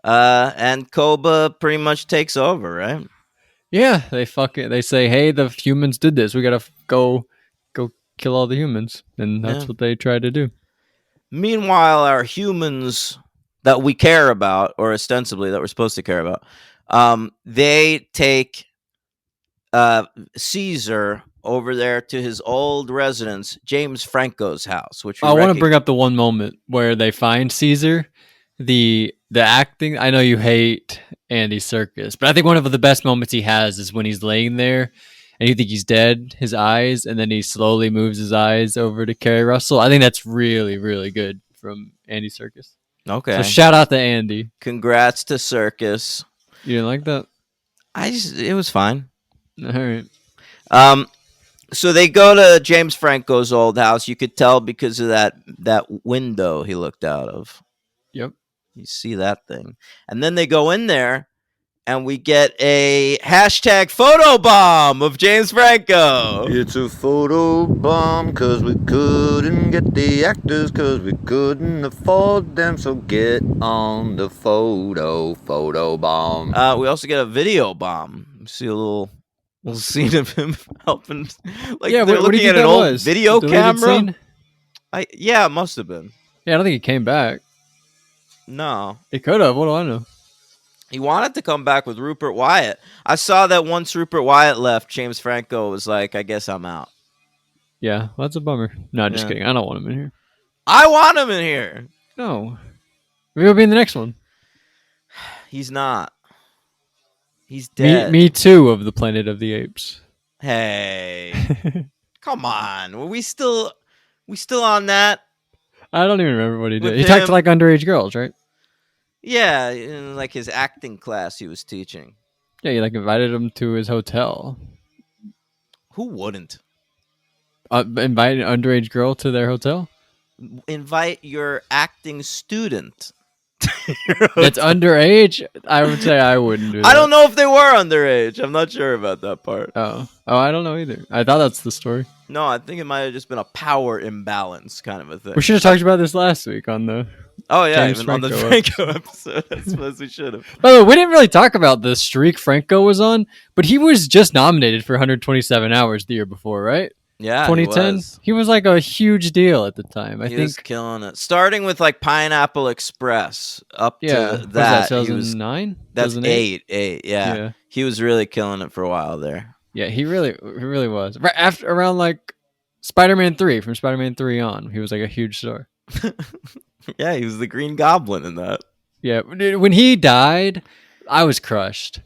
And Koba pretty much takes over, right? Yeah, they say, "Hey, the humans did this. We gotta go kill all the humans," and that's Yeah. what they try to do. Meanwhile, our humans that we care about, or ostensibly that we're supposed to care about, they take Caesar over there to his old residence, James Franco's house, which we I want to bring up the one moment where they find Caesar. The acting. I know you hate Andy Serkis, but I think one of the best moments he has is when he's laying there and you think he's dead, his eyes, and then he slowly moves his eyes over to Kerry Russell. I think that's really, really good from Andy Serkis. Okay. So shout out to Andy. Congrats to Circus. You didn't like that? It was fine. All right. So they go to James Franco's old house. You could tell because of that window he looked out of. Yep. You see that thing. And then they go in there and we get a hashtag photo bomb of James Franco. It's a photo bomb cause we couldn't get the actors cause we couldn't afford them. So get on the photo bomb. We also get a video bomb. You see a little scene of him helping. Like Yeah, they're what do looking you at think an that old was? video Deleted camera. scene? Yeah, it must have been. Yeah, I don't think he came back. No. He could have. What do I know? He wanted to come back with Rupert Wyatt. I saw that once Rupert Wyatt left, James Franco was like, I guess I'm out. Yeah, well, that's a bummer. No, just Yeah. kidding. I don't want him in here. I want him in here. No. Maybe he'll be in the next one. He's not. He's dead. Me too of the Planet of the Apes. Hey. Come on. Were we still on that? I don't even remember what he did. With He talked to him? like underage girls, right? Yeah, in like his acting class he was teaching. Yeah, he like invited them to his hotel. Who wouldn't? Invited an underage girl to their hotel? Invite your acting student. That's underage? I would say I wouldn't do that. I don't know if they were underage. I'm not sure about that part. Oh, I don't know either. I thought that's the story. No, I think it might have just been a power imbalance kind of a thing. We should have talked about this last week on the. Oh yeah, James even on the Franco Franco episode. I suppose we should have. By the way, we didn't really talk about the streak Franco was on, but he was just nominated for 127 hours the year before, right? Yeah, 2010. He was like a huge deal at the time. I He think. was killing it. Starting with like Pineapple Express up Yeah, to was that. that He was 2009? that's 2008? eight. Yeah. He was really killing it for a while there. Yeah, he really was. Right after around like Spider-Man 3, from Spider-Man 3 on, he was like a huge star. Yeah, he was the Green Goblin in that. Yeah, dude, when he died, I was crushed.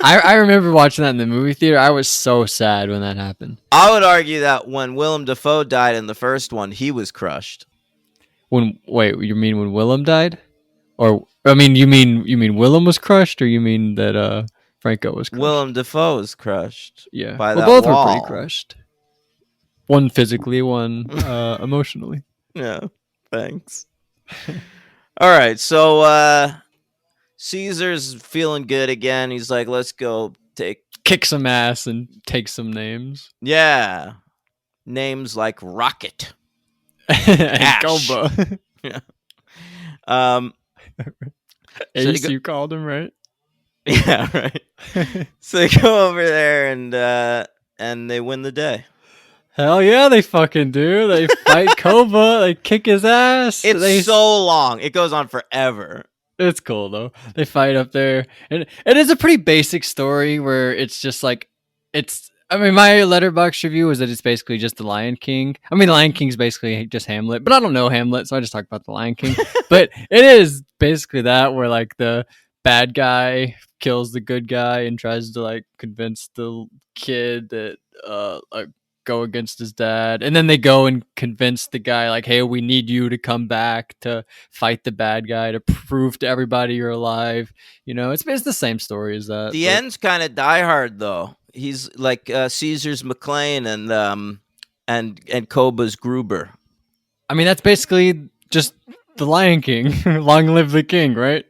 I remember watching that in the movie theater. I was so sad when that happened. I would argue that when Willem Dafoe died in the first one, he was crushed. Wait, you mean when Willem died? Or I mean you mean Willem was crushed, or you mean that Franco was crushed? Willem Dafoe was crushed. Yeah. By well, that both wall. were pretty crushed. One physically, one emotionally. Yeah. Thanks. All right, so Caesar's feeling good again. He's like, let's go take Kick some ass and take some names. names like Rocket, And Ash. Koba. Yeah. Um. So they Ace, go, you called him, right? yeah, right. So they go over there and they win the day. Hell yeah, they fucking do. They fight Koba. They kick his ass. It's so long. It goes on forever. It's cool though. They fight up there, and it is a pretty basic story where it's just like it's. I mean, my letterbox review is that it's basically just the Lion King. I mean, the Lion King's basically just Hamlet, but I don't know Hamlet, so I just talk about the Lion King. But it is basically that where like the bad guy kills the good guy and tries to like convince the kid that like go against his dad, and then they go and convince the guy like, hey, we need you to come back to fight the bad guy to prove to everybody you're alive. You know, it's the same story as that. The but- end's kind of Die Hard though. He's like Caesar's McLean and Koba's Gruber. I mean, that's basically just the Lion King. Long live the king, right?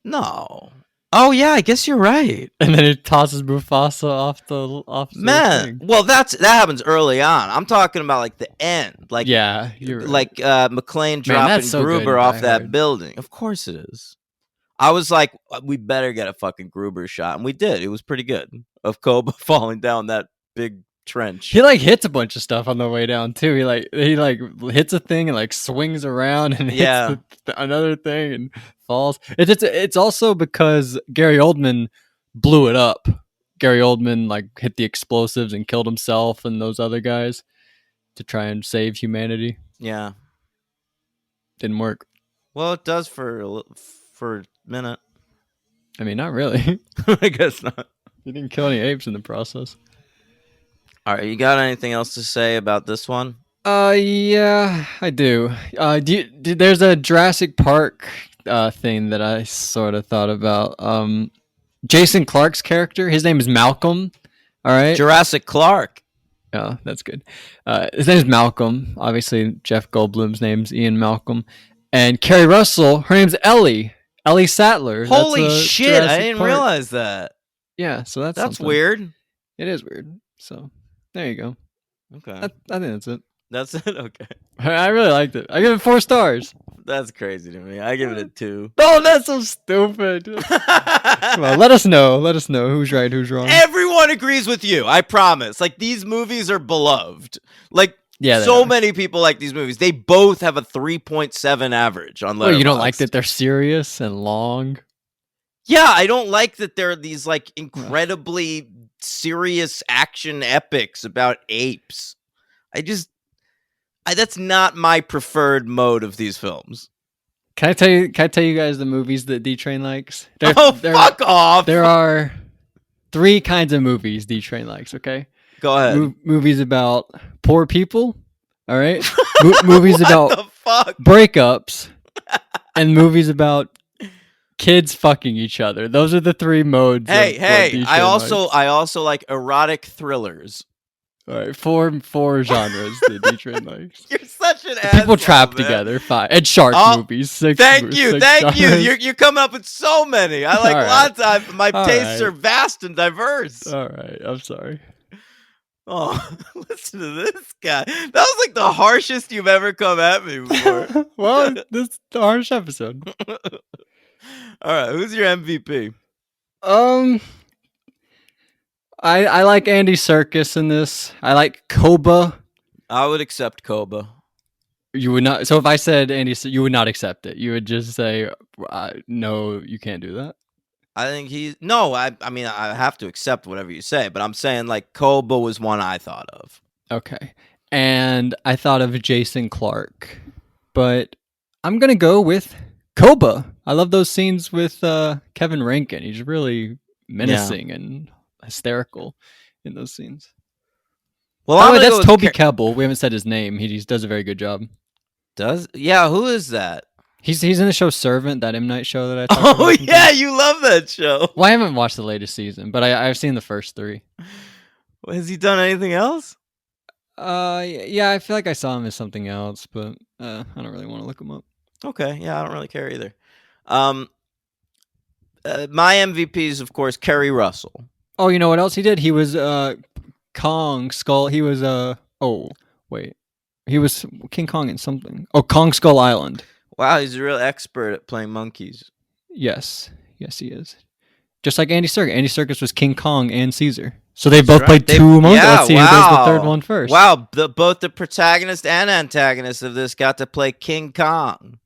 No. Oh yeah, I guess you're right. And then it tosses Mufasa off the Man, thing. well that happens early on. I'm talking about like the end. Like Yeah, you're right. like McLean dropping that's so good Gruber in off Die that Hard. building. Of course it is. I was like, we better get a fucking Gruber shot, and we did. It was pretty good of Koba falling down that big trench. He like hits a bunch of stuff on the way down too. He like hits a thing and like swings around and Yeah. hits another thing and falls. It's also because Gary Oldman blew it up. Gary Oldman like hit the explosives and killed himself and those other guys to try and save humanity. Yeah. Didn't work. Well, it does for a minute. I mean, not really. I guess not. He didn't kill any apes in the process. All right, you got anything else to say about this one? Yeah, I do. There's a Jurassic Park thing that I sort of thought about. Jason Clarke's character, his name is Malcolm. All right. Jurassic Clark. Yeah, that's good. His name is Malcolm. Obviously, Jeff Goldblum's name's Ian Malcolm, and Carrie Russell, her name's Ellie. Ellie Sattler. Holy That's, shit! Jurassic I didn't Park. realize that. Yeah, so that's something. Weird. It is weird. So there you go. Okay, I think that's it. that's it. Okay, I really liked it. I give it 4 stars. that's crazy to me. I give it a 2. Oh, that's so stupid. Come on, let us know. Let us know who's right, who's wrong. Everyone agrees with you. I promise. Like these movies are beloved. Like Yeah, they so are. many people like these movies. They both have a 3.7 average on Letterboxd. Oh, you don't like that they're serious and long? Yeah, I don't like that there are these like incredibly serious action epics about apes. That's not my preferred mode of these films. Can I tell you guys the movies that D Train likes? Fuck off. There are 3 kinds of movies D Train likes. Okay, Go ahead. movies about poor people. All right, movies What about the fuck? breakups, and movies about kids fucking each other. Those are the 3 modes. Hey, of what hey! D-Train I also likes. like erotic thrillers. All right, four genres that D-Train likes. You're such an asshole. People trapped man. together. 5 and shark Oh, movies. 6. Thank you. 6 Thank you. genres. You're coming up with so many. I like All right. lots of my All tastes right. are vast and diverse. All right, I'm sorry. Oh, listen to this guy. That was like the harshest you've ever come at me before. Well, this is the harsh episode. All right, who's your MVP? I like Andy Serkis in this. I like Koba. I would accept Koba. You would not. So if I said Andy, you would not accept it. You would just say, "No, you can't do that." I think he's no. I mean, I have to accept whatever you say, but I'm saying like Koba was one I thought of. Okay. And I thought of Jason Clarke, but I'm gonna go with Koba. I love those scenes with Kevin Rankin. He's really menacing and hysterical in those scenes. Well, By the I'm way, gonna that's go with Toby Kebbell. We haven't said his name. He does a very good job. Who is that? He's in the show Servant, that M. Night show that I talked about. Oh sometimes. yeah, you love that show. Well, I haven't watched the latest season, but I've seen the first 3. Has he done anything else? Yeah, I feel like I saw him as something else, but I don't really want to look him up. Okay, yeah, I don't really care either. Um, my MVP is of course Kerry Russell. Oh, you know what else he did? He was Kong Skull. He was oh wait, he was King Kong in something. Oh, Kong Skull Island. Wow, he's a real expert at playing monkeys. Yes, yes, he is. Just like Andy Serkis. Andy Serkis was King Kong and Caesar. So they That's both right. played They, two monkeys. yeah, Let's see who does the third one first. Wow, both the protagonist and antagonist of this got to play King Kong.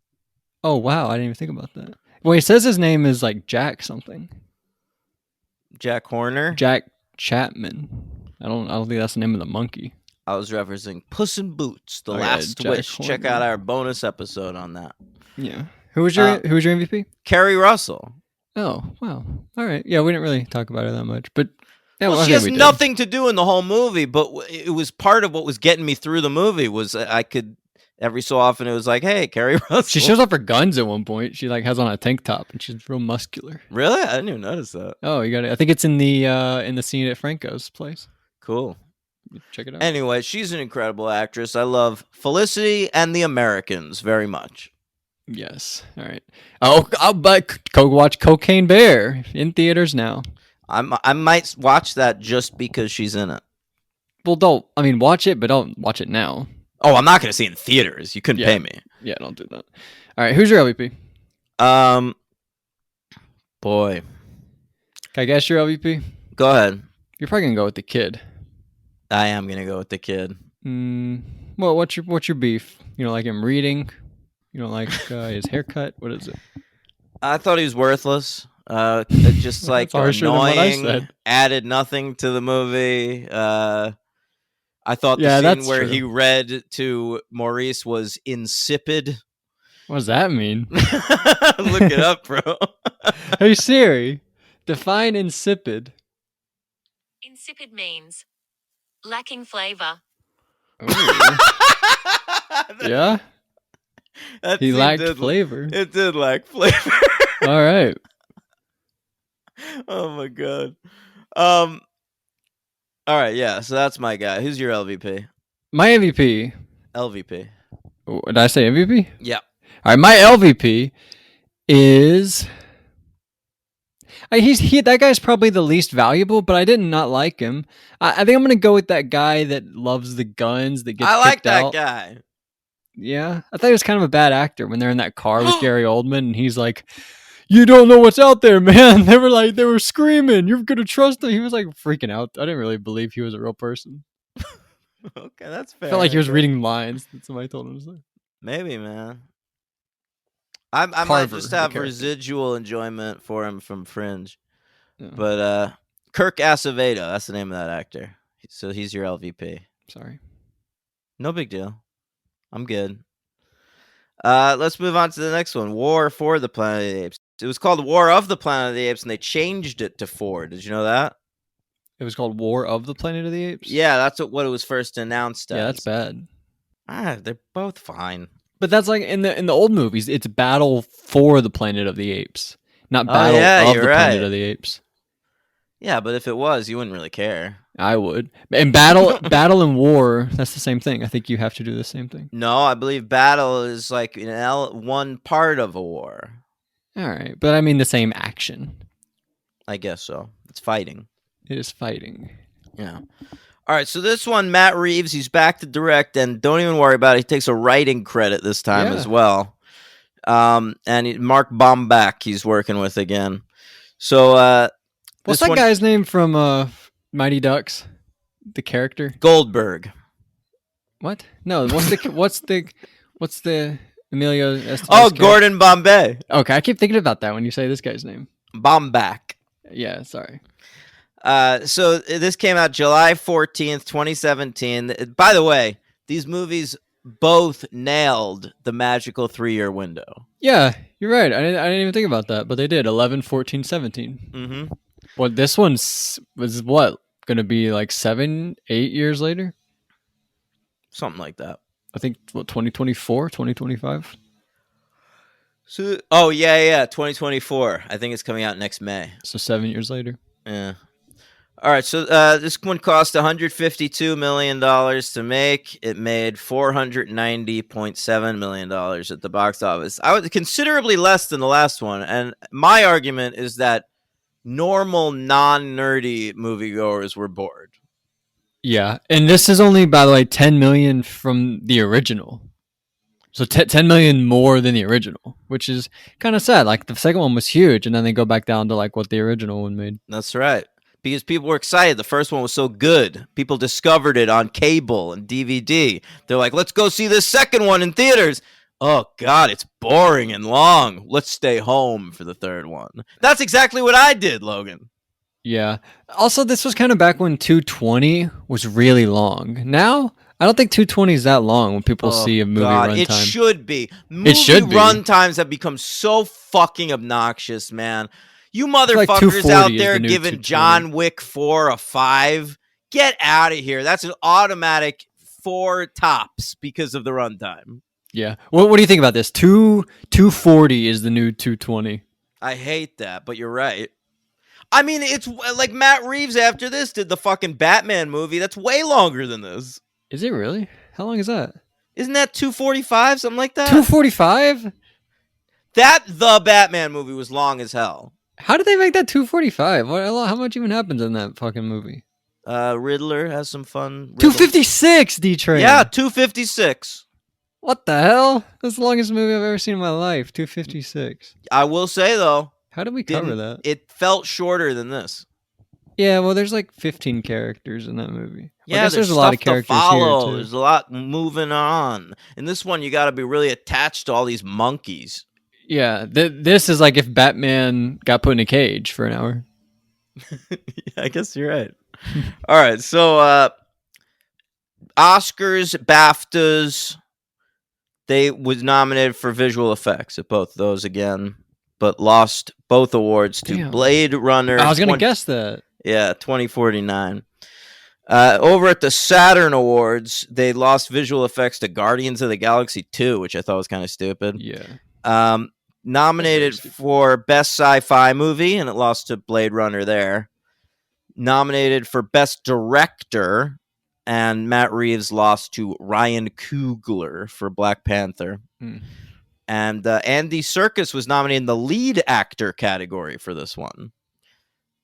Oh wow, I didn't even think about that. Well, he says his name is like Jack something. Jack Horner. Jack Chapman. I don't think that's the name of the monkey. I was referencing Puss in Boots, The Oh, yeah, Last Jack Wish. Check Horner. out our bonus episode on that. Yeah. Who was your MVP? Kerry Russell. Oh, wow. All right. Yeah, we didn't really talk about her that much, but yeah, Well, I she think has we did. nothing to do in the whole movie, but it was part of what was getting me through the movie. Was I could every so often it was like, hey, Kerry Russell. She shows off her guns at one point. She like has on a tank top and she's real muscular. Really? I didn't even notice that. Oh, you got it. I think it's in the scene at Franco's place. Cool. Check it out. Anyway, she's an incredible actress. I love Felicity and the Americans very much. Yes. All right. Oh, I'll go watch Cocaine Bear in theaters now. I might watch that just because she's in it. Well, watch it, but don't watch it now. Oh, I'm not going to see it in theaters. You couldn't pay me. Yeah, don't do that. All right, who's your LVP? Boy. Can I guess your LVP? Go ahead. You're probably gonna go with the kid. I am going to go with the kid. Well, what's your beef? You don't like him reading? You don't like his haircut? What is it? I thought he was worthless. Just like harsher than what I annoying, said. added nothing to the movie. I thought Yeah, the that's scene where true. he read to Maurice was insipid. What does that mean? Look it up, bro. Hey Siri, define insipid. Insipid means lacking flavor. Ooh. Yeah, That he scene lacked did- flavor. It did lack flavor. All right. Oh my god. All right, yeah. So that's my guy. Who's your LVP? My MVP. LVP. Did I say MVP? Yeah. All right, my LVP is. That guy's probably the least valuable, but I did not like him. I think I'm gonna go with that guy that loves the guns that gets. I like kicked that out. guy. Yeah, I thought he was kind of a bad actor when they're in that car with Gary Oldman, and he's like, "You don't know what's out there, man." They were screaming, "You're gonna trust him." He was like freaking out. I didn't really believe he was a real person. Okay, that's fair. I felt like he was I guess. reading lines that somebody told him to say. Maybe, man. I might Carver, just the have character. residual enjoyment for him from Fringe. Yeah. But Kirk Acevedo, that's the name of that actor. So he's your LVP. Sorry. No big deal. I'm good. Let's move on to the next one. War for the Planet of the Apes. It was called War of the Planet of the Apes, and they changed it to 4. Did you know that? It was called War of the Planet of the Apes. Yeah, that's what it was first announced as. Yeah, that's bad. They're both fine. But that's like in the old movies, it's Battle for the Planet of the Apes, not Oh, Battle yeah, of you're the right. Planet of the Apes. Yeah, but if it was, you wouldn't really care. I would. And battle and war, that's the same thing. I think you have to do the same thing. No, I believe battle is like one part of a war. All right, but I mean the same action. I guess so. It's fighting. It is fighting. Yeah. All right, so this one, Matt Reeves, he's back to direct, and don't even worry about it. He takes a writing credit this time Yeah. as well. And Mark Baumbach he's working with again. So What's this that one- guy's name from Mighty Ducks? The character? Goldberg. What? No, what's the Emilio Estevez's Oh, character? Gordon Bombay. Okay, I keep thinking about that when you say this guy's name. Baumbach. Yeah, sorry. So this came out July 14th, 2017. By the way, these movies both nailed the magical 3-year window. Yeah, you're right. I didn't even think about that, but they did 11, 14, 17. Mm-hmm. Well, this one was what? Going to be like 7, 8 years later? Something like that. I think, 2024, 2025? So, oh, yeah, 2024. I think it's coming out next May. So 7 years later. Yeah. All right, so this one cost $152 million to make. It made $490.7 million at the box office. I was considerably less than the last one, and my argument is that normal, non-nerdy moviegoers were bored. Yeah, and this is only, by the way, 10 million from the original. So 10 million more than the original, which is kind of sad. Like the second one was huge, and then they go back down to like what the original one made. That's right. Because people were excited. The first one was so good. People discovered it on cable and DVD. They're like, let's go see this second one in theaters. Oh, God, it's boring and long. Let's stay home for the third one. That's exactly what I did, Logan. Yeah. Also, this was kind of back when 220 was really long. Now, I don't think 220 is that long when people see a movie runtime. It should be. Movie runtimes have become so fucking obnoxious, man. You motherfuckers out there giving John Wick 4 a 5. Get out of here. That's an automatic 4 tops because of the runtime. Yeah. What do you think about this? 240 is the new 220. I hate that, but you're right. I mean, it's like Matt Reeves after this did the fucking Batman movie. That's way longer than this. Is it really? How long is that? Isn't that 245? Something like that? 245? The Batman movie was long as hell. How did they make that 245? How much even happens in that fucking movie? Riddler has some fun. 256, D-Train. Yeah, 256. What the hell? That's the longest movie I've ever seen in my life. 256. I will say, though. How did we cover that? It felt shorter than this. Yeah, well, there's like 15 characters in that movie. Yeah, I guess there's a lot of characters to follow. here, too. There's a lot moving on. In this one, you got to be really attached to all these monkeys. Yeah, this is like if Batman got put in a cage for an hour. Yeah, I guess you're right. All right, so Oscars, BAFTAs, they was nominated for visual effects at both of those again, but lost both awards to Blade Runner. I was going to guess that. Yeah, 2049. Over at the Saturn Awards, they lost visual effects to Guardians of the Galaxy 2, which I thought was kind of stupid. Yeah. Nominated for Best Sci-Fi Movie, and it lost to Blade Runner there. Nominated for Best Director, and Matt Reeves lost to Ryan Coogler for Black Panther. And Andy Serkis was nominated in the lead actor category for this one.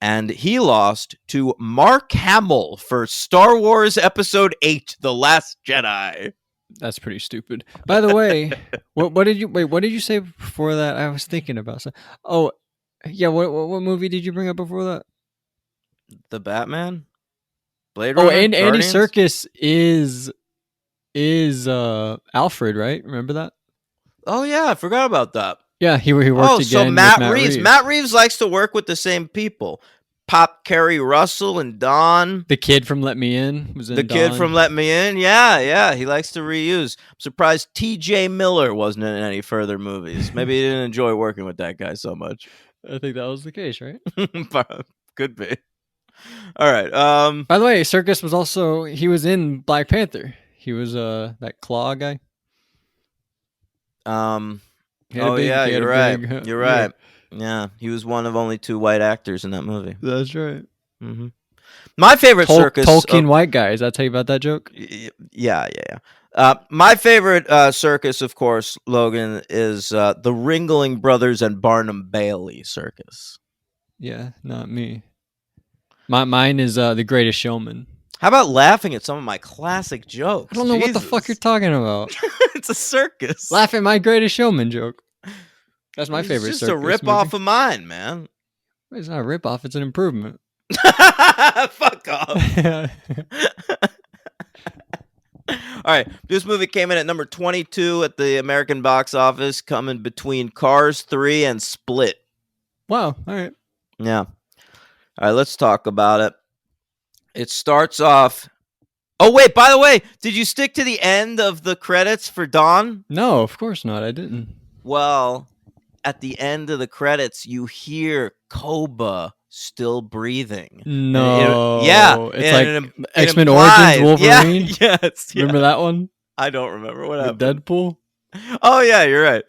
And he lost to Mark Hamill for Star Wars Episode 8, The Last Jedi. That's pretty stupid. By the way, what did you say before that? I was thinking about something. Oh, yeah, what movie did you bring up before that? The Batman? Blade Runner? Oh, and Andy Serkis is Alfred, right? Remember that? Oh yeah, I forgot about that. Yeah, he worked again. So with Matt Reeves. Matt Reeves likes to work with the same people. Pop Kerry Russell and Don. The kid from Let Me In was in The kid from Let Me In. Yeah. He likes to reuse. I'm surprised T.J. Miller wasn't in any further movies. Maybe he didn't enjoy working with that guy so much. I think that was the case, right? Could be. All right. By the way, Serkis was in Black Panther. He was that claw guy. You're right. You're right. Yeah, he was one of only 2 white actors in that movie. That's right. Mm-hmm. My favorite circus... Tolkien white guys. Did I tell you about that joke? Yeah. My favorite circus, of course, Logan, is the Ringling Brothers and Barnum Bailey circus. Yeah, not me. Mine is The Greatest Showman. How about laughing at some of my classic jokes? I don't know what the fuck you're talking about. It's a circus. Laugh at my Greatest Showman joke. That's my favorite circus. It's just a rip-off of mine, man. It's not a rip-off. It's an improvement. Fuck off. All right. This movie came in at number 22 at the American box office, coming between Cars 3 and Split. Wow. All right. Yeah. All right, let's talk about it. It starts off... Oh, wait, by the way, did you stick to the end of the credits for Dawn? No, of course not. I didn't. Well, at the end of the credits, you hear Koba still breathing. No. It's like X-Men Origins Wolverine? Yeah, yes. Remember that one? I don't remember what happened. Deadpool? Oh, yeah, you're right.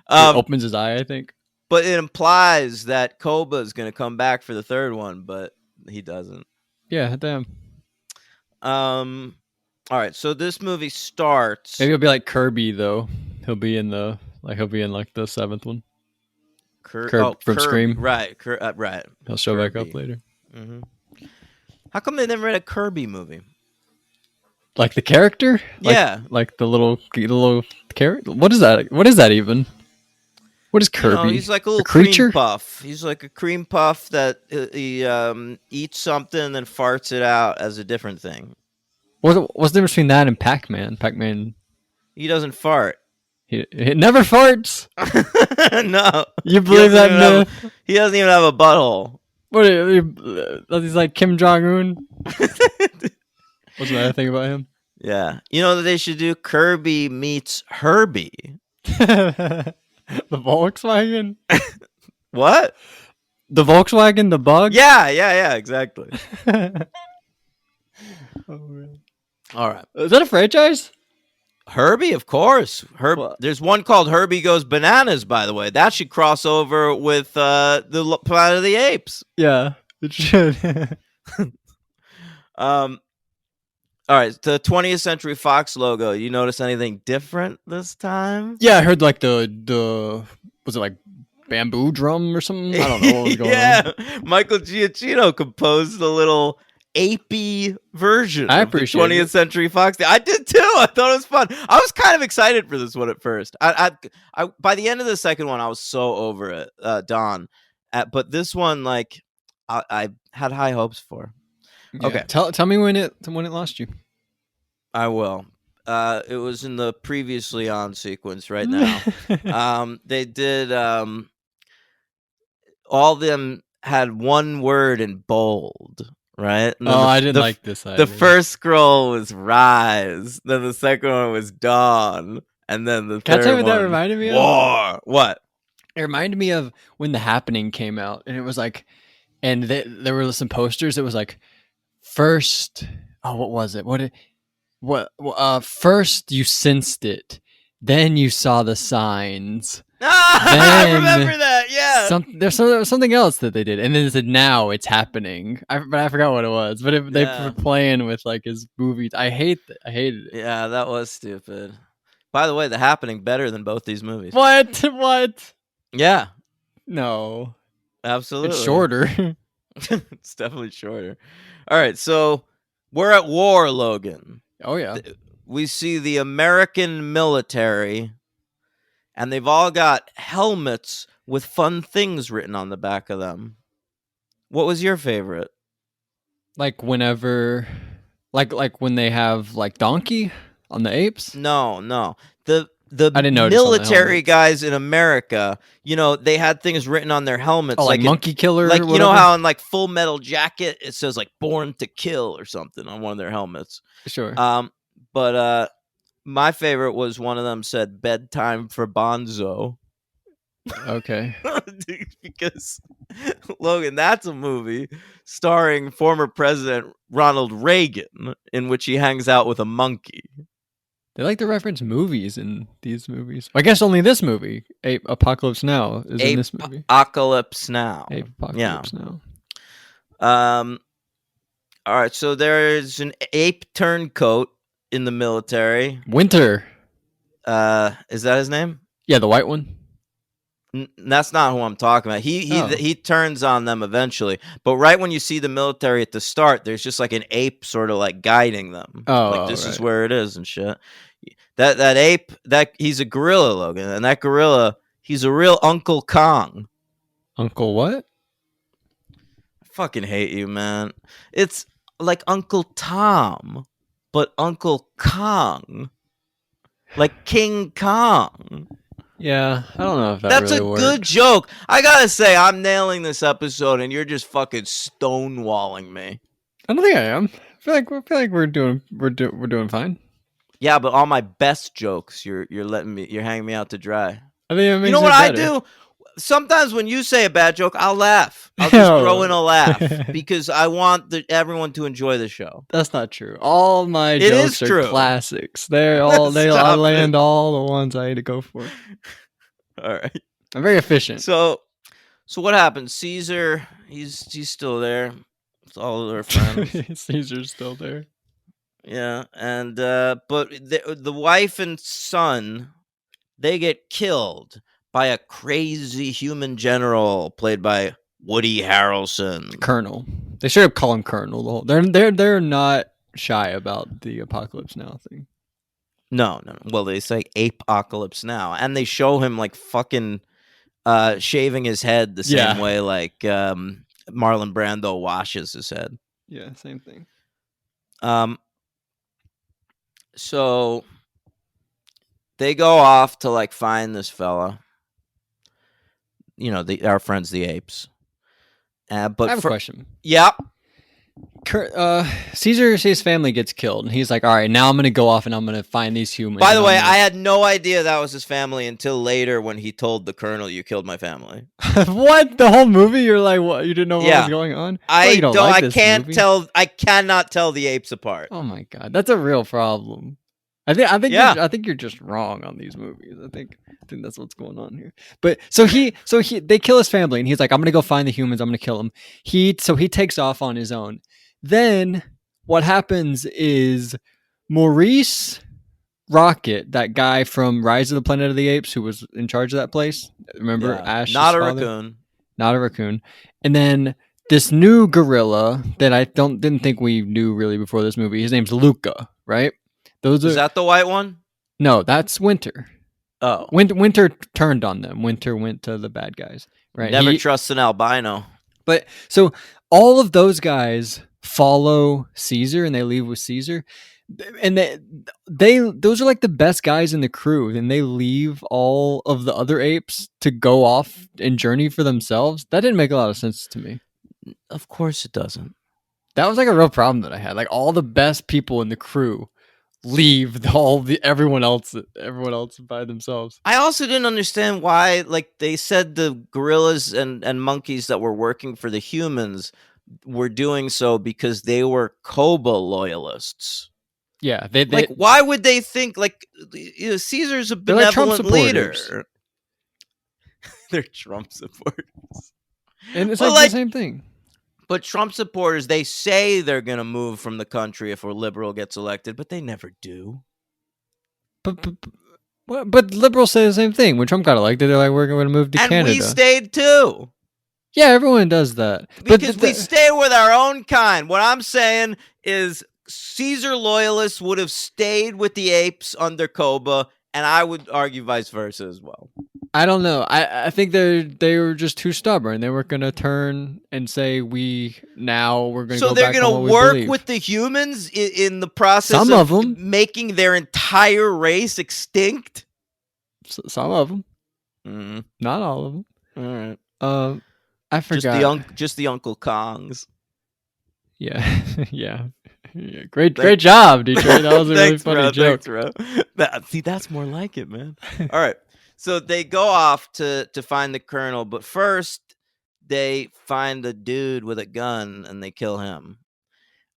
He opens his eye, I think. But it implies that Koba is going to come back for the third one, but he doesn't. Yeah, damn. All right, so this movie starts. Maybe he'll be like Kirby though. He'll be in the seventh one. Kirby from Kirby, Scream. right? Right. He'll show back up Kirby. later. hmm How come they never had a Kirby movie? Like the character? Yeah. Like the little character? What is that? What is that even? What is Kirby? He's like a little creature? cream puff. He's like a cream puff that he eats something and then farts it out as a different thing. What's the difference between that and Pac-Man? Pac-Man, He doesn't fart. he never farts. No. You believe that myth? He doesn't even have a butthole. What? He's like Kim Jong Un. What's the other thing about him? Yeah. You know that they should do Kirby meets Herbie. The Volkswagen. What? The Volkswagen, the bug. Yeah, exactly. Oh, man. All right. Is that a franchise? Herbie, of course. What? There's one called Herbie Goes Bananas, by the way. That should cross over with the Planet of the Apes. Yeah, it should. All right, the 20th Century Fox logo. You notice anything different this time? Yeah, I heard like the was it like bamboo drum or something? I don't know what was going on. Michael Giacchino composed a little apey version I of the appreciate 20th it. Century Fox. I did too. I thought it was fun. I was kind of excited for this one at first. I by the end of the second one, I was so over it, Don. But this one, like, I had high hopes for. Yeah. Okay. Tell me when it lost you. I will. It was in the previously on sequence right now. They did all of them had one word in bold, right? And then I didn't like this either. The first scroll was rise, then the second one was dawn, and then the Can I third tell you what that one, reminded me of? war. What? It reminded me of when The Happening came out, and it was like, and there were some posters. It was like, first, what was it? First you sensed it, then you saw the signs. I remember that. Yeah. There was something else that they did, and then it said, "Now it's happening." But I forgot what it was. But they were playing with like his movies. I hated it. Yeah, that was stupid. By the way, The Happening better than both these movies. What? Yeah, No, absolutely. it's shorter. It's definitely shorter. All right, so we're at war, Logan. Oh yeah. We see the American military, and they've all got helmets with fun things written on the back of them. What was your favorite? Like whenever, like when they have like Donkey on the apes. No. The I didn't notice on the military helmets. guys in America, they had things written on their helmets. Oh, like Monkey Killer. Like, or you know whatever? how in like Full Metal Jacket, it says like Born to Kill or something on one of their helmets. Sure. But my favorite was one of them said bedtime for Bonzo. Okay. Because Logan, that's a movie starring former President Ronald Reagan in which he hangs out with a monkey. They like to reference movies in these movies. I guess only this movie, Ape Apocalypse Now, is in this movie. Apocalypse Now. Ape Apocalypse Now. All right, so there's an ape turncoat in the military. Winter. Is that his name? Yeah, the white one. That's not who I'm talking about. He turns on them eventually, but right when you see the military at the start, there's just like an ape sort of like guiding them. Like this is where it is and shit. That ape, he's a gorilla, Logan, and that gorilla, he's a real Uncle Kong. Uncle what? I fucking hate you, man. It's like Uncle Tom, but Uncle Kong, like King Kong. Yeah, I don't know if That's really a works. good joke. I gotta say, I'm nailing this episode, and you're just fucking stonewalling me. I don't think I am. I feel like we're doing fine. Yeah, but all my best jokes, you're hanging me out to dry. I think it makes You know it what I better. do? Sometimes when you say a bad joke, I'll laugh. I'll just throw in a laugh because I want everyone to enjoy the show. That's not true. All my It jokes is are true. classics. I Stop land it. all the ones I had to go for. All right. I'm very efficient. So what happens? Caesar, he's still there. with all of their friends. Caesar's still there. Yeah, and but the wife and son, they get killed by a crazy human general played by Woody Harrelson. Colonel. They should have called him Colonel. The whole, they're not shy about the Apocalypse Now thing. No. Well, they say Apocalypse Now, and they show him like fucking shaving his head the same way like Marlon Brando washes his head. Yeah, same thing. So they go off to like find this fella. You know, our friends the apes. But I have a question. Yeah. Caesar, his family gets killed, and he's like, "All right, now I'm gonna go off and I'm gonna find these humans." By the way, I had no idea that was his family until later when he told the colonel, "You killed my family." What? The whole movie? You're like, what? You didn't know what was going on? I don't. I can't tell. I cannot tell the apes apart. Oh my god, that's a real problem. I think you're just wrong on these movies. I think that's what's going on here. But so they kill his family, and he's like, "I'm gonna go find the humans. I'm gonna kill them." He takes off on his own. Then what happens is Maurice Rocket, that guy from Rise of the Planet of the Apes, who was in charge of that place. Remember Ash? Not a raccoon. Not a raccoon. And then this new gorilla that I didn't think we knew really before this movie. His name's Luca, right? Is that the white one? No, that's Winter. Oh. Winter turned on them. Winter went to the bad guys. Right. Never trust an albino. But so all of those guys follow Caesar and they leave with Caesar. And those are like the best guys in the crew. And they leave all of the other apes to go off and journey for themselves. That didn't make a lot of sense to me. Of course it doesn't. That was like a real problem that I had. Like all the best people in the crew leave everyone else by themselves. I also didn't understand why, like they said the gorillas and monkeys that were working for the humans were doing so because they were Koba loyalists. Yeah, like why would they think like Caesar's a benevolent leader? They're Trump supporters, and it's like the same thing. But Trump supporters, they say they're going to move from the country if a liberal gets elected, but they never do. But liberals say the same thing. When Trump got elected, they're like, we're going to move to Canada. And we stayed too. Yeah, everyone does that. Because we stay with our own kind. What I'm saying is Caesar loyalists would have stayed with the apes under Koba, and I would argue vice versa as well. I don't know. I think they were just too stubborn. They weren't going to turn and say we're going to go back on what we believe. So they're going to work with the humans in the process some of them making their entire race extinct? Some of them. Not all of them. All right. I forgot. Just the Uncle Kongs. Yeah. Yeah. Great job, Detroit. That was a really funny joke. Thanks, bro. See, that's more like it, man. All right. So they go off to find the colonel, but first they find a dude with a gun and they kill him.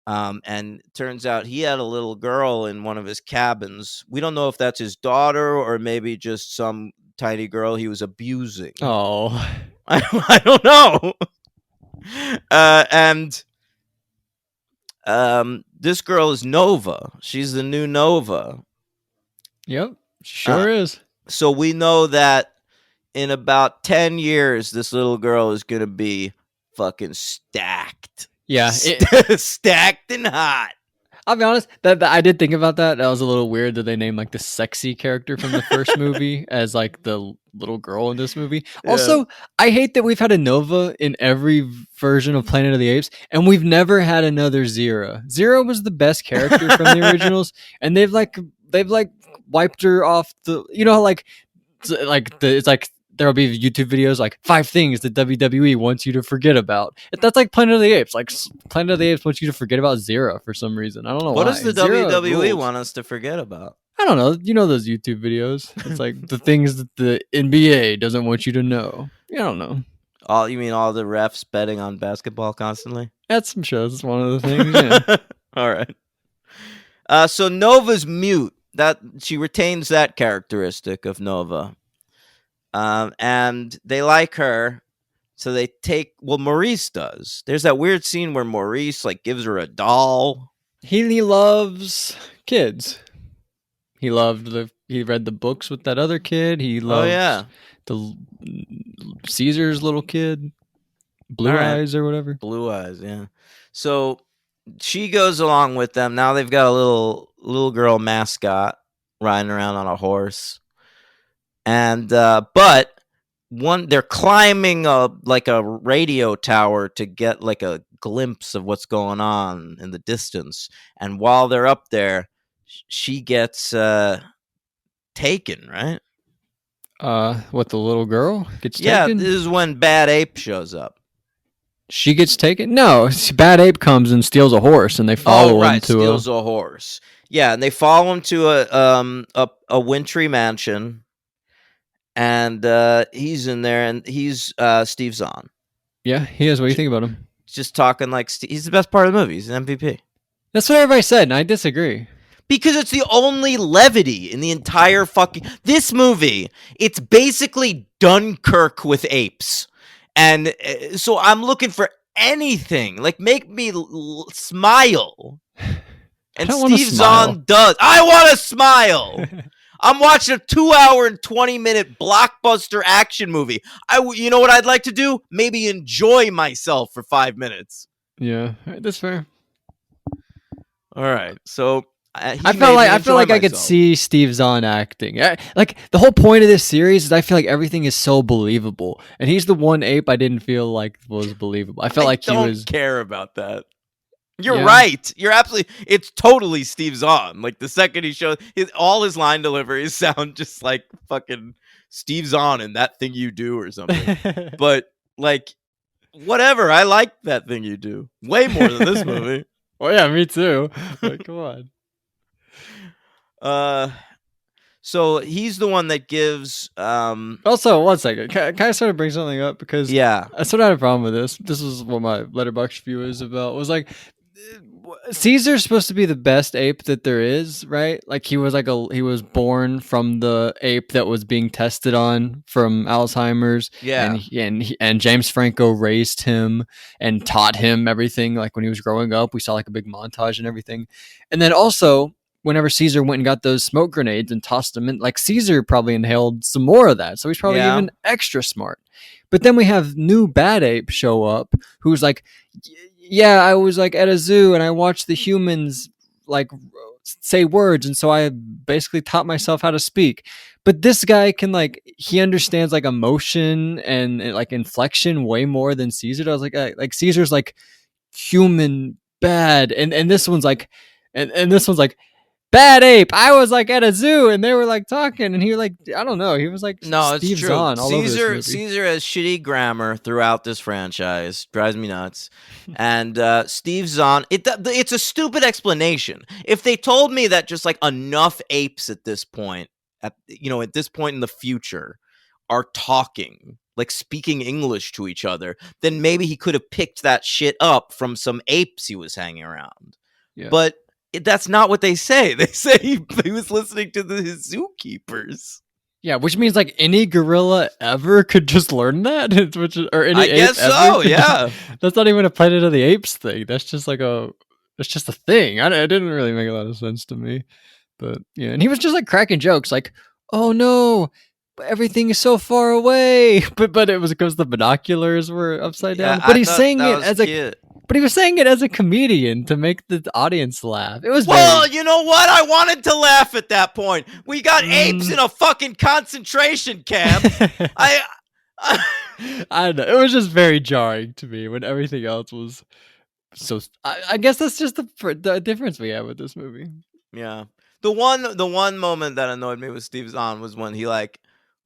And it turns out he had a little girl in one of his cabins. We don't know if that's his daughter or maybe just some tiny girl he was abusing. Oh, I don't know. And this girl is Nova. She's the new Nova. Yep, sure is. So we know that in about 10 years, this little girl is going to be fucking stacked. Yeah. Stacked and hot. I'll be honest, that I did think about that. That was a little weird that they named like the sexy character from the first movie as like the little girl in this movie. Yeah. Also, I hate that we've had a Nova in every version of Planet of the Apes, and we've never had another Zero. Zero was the best character from the originals, and they've wiped her off the. You know, it's like there'll be YouTube videos like 5 things that WWE wants you to forget about. That's like Planet of the Apes. Like Planet of the Apes wants you to forget about Zero for some reason. I don't know why. What does the WWE rules. want us to forget about? I don't know. You know those YouTube videos? It's like the things that the NBA doesn't want you to know. I don't know. You mean all the refs betting on basketball constantly? That's some shows. It's one of the things. Yeah. All right. So Nova's mute. That she retains that characteristic of Nova. And they like her So they take Maurice does. There's that weird scene where Maurice like gives her a doll. He loves kids. He read the books with that other kid. He Oh loves yeah. the Caesar's little kid, Blue All right. Eyes or whatever. Blue Eyes, yeah. So she goes along with them. Now they've got a little girl mascot riding around on a horse. And but they're climbing a radio tower to get like a glimpse of what's going on in the distance. And while they're up there, she gets taken, right? What, the little girl gets Yeah, taken? this is when Bad Ape shows up. She gets taken? No, Bad Ape comes and steals a horse, and they follow him to steals a horse. Yeah, and they follow him to a wintry mansion, and he's in there, and he's Steve Zahn. Yeah, he is. What do you think about him? Just talking like he's the best part of the movie. He's an MVP. That's what everybody said, and I disagree. Because it's the only levity in the entire fucking... This movie, it's basically Dunkirk with apes. And so I'm looking for anything. Like, make me smile. And Steve Zahn does. I want to smile! I'm watching a 2-hour and 20-minute blockbuster action movie. You know what I'd like to do? Maybe enjoy myself for 5 minutes. Yeah, that's fair. All right, so... I feel like I could see Steve Zahn acting. Like, the whole point of this series is I feel like everything is so believable, and he's the one ape I didn't feel like was believable. I felt like he was. Don't care about that. You're right. You're absolutely. It's totally Steve Zahn. Like the second he shows all his line deliveries sound just like fucking Steve Zahn in That Thing You Do or something. But like, whatever. I like That Thing You Do way more than this movie. Well, yeah, me too. But come on. So he's the one that gives Also, one second, can I sort of bring something up? Because I sort of had a problem with this is what my Letterboxd review is about. Was like, Caesar's supposed to be the best ape that there is, right? Like he was born from the ape that was being tested on from Alzheimer's. Yeah. And James Franco raised him and taught him everything. Like when he was growing up, we saw like a big montage and everything. And then also, whenever Caesar went and got those smoke grenades and tossed them in, like Caesar probably inhaled some more of that. So he's probably even extra smart. But then we have new Bad Ape show up who's like, yeah, I was like at a zoo and I watched the humans like say words. And so I basically taught myself how to speak. But this guy can he understands like emotion and like inflection way more than Caesar does. Like Caesar's like human bad. And this one's like, and this one's like, Bad Ape. I was like at a zoo and they were like talking and he was like, I don't know. He was like, no, Steve it's true. Zahn all over this movie. Caesar has shitty grammar throughout this franchise. Drives me nuts. And Steve Zahn, it's a stupid explanation. If they told me that just like enough apes at this point, at this point in the future, are talking, like speaking English to each other, then maybe he could have picked that shit up from some apes he was hanging around. Yeah. But that's not what they say. They say he was listening to his zookeepers. Yeah, which means like any gorilla ever could just learn that, or any I guess so. Yeah, that's not even a Planet of the Apes thing. That's just like it's just a thing. It didn't really make a lot of sense to me, but yeah. And he was just like cracking jokes, like, "Oh no, everything is so far away," but it was because the binoculars were upside down. But he's saying it as But he was saying it as a comedian to make the audience laugh. It was you know what? I wanted to laugh at that point. We got apes in a fucking concentration camp. I don't know. It was just very jarring to me when everything else was so. I guess that's just the difference we have with this movie. Yeah. The one moment that annoyed me with Steve Zahn was when he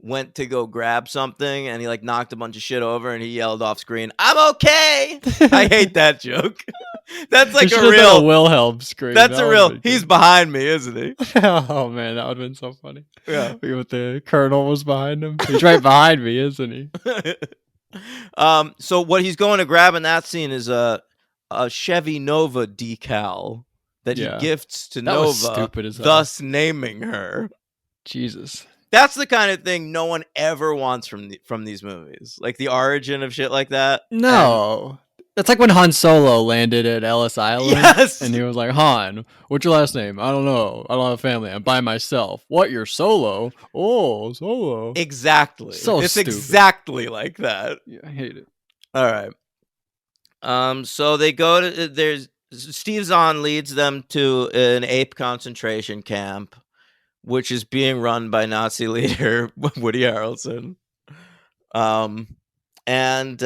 went to go grab something and he knocked a bunch of shit over and he yelled off screen, "I'm okay." I hate that joke. That's like a real Wilhelm scream. That's a real. He's behind me, isn't he? Oh man, that would have been so funny. Yeah, with the colonel was behind him. He's right behind me, isn't he? So what he's going to grab in that scene is a Chevy Nova decal that he gifts to Nova, was stupid as hell. thus naming her. Jesus. That's the kind of thing no one ever wants from these movies, like the origin of shit like that. No. That's like when Han Solo landed at Ellis Island. Yes. And he was like, Han, what's your last name? I don't know. I don't have a family. I'm by myself. What, you're solo? Oh, solo. Exactly. So it's stupid. exactly like that. Yeah, I hate it. All right. So they go to there's Steve Zahn leads them to an ape concentration camp, which is being run by Nazi leader Woody Harrelson. And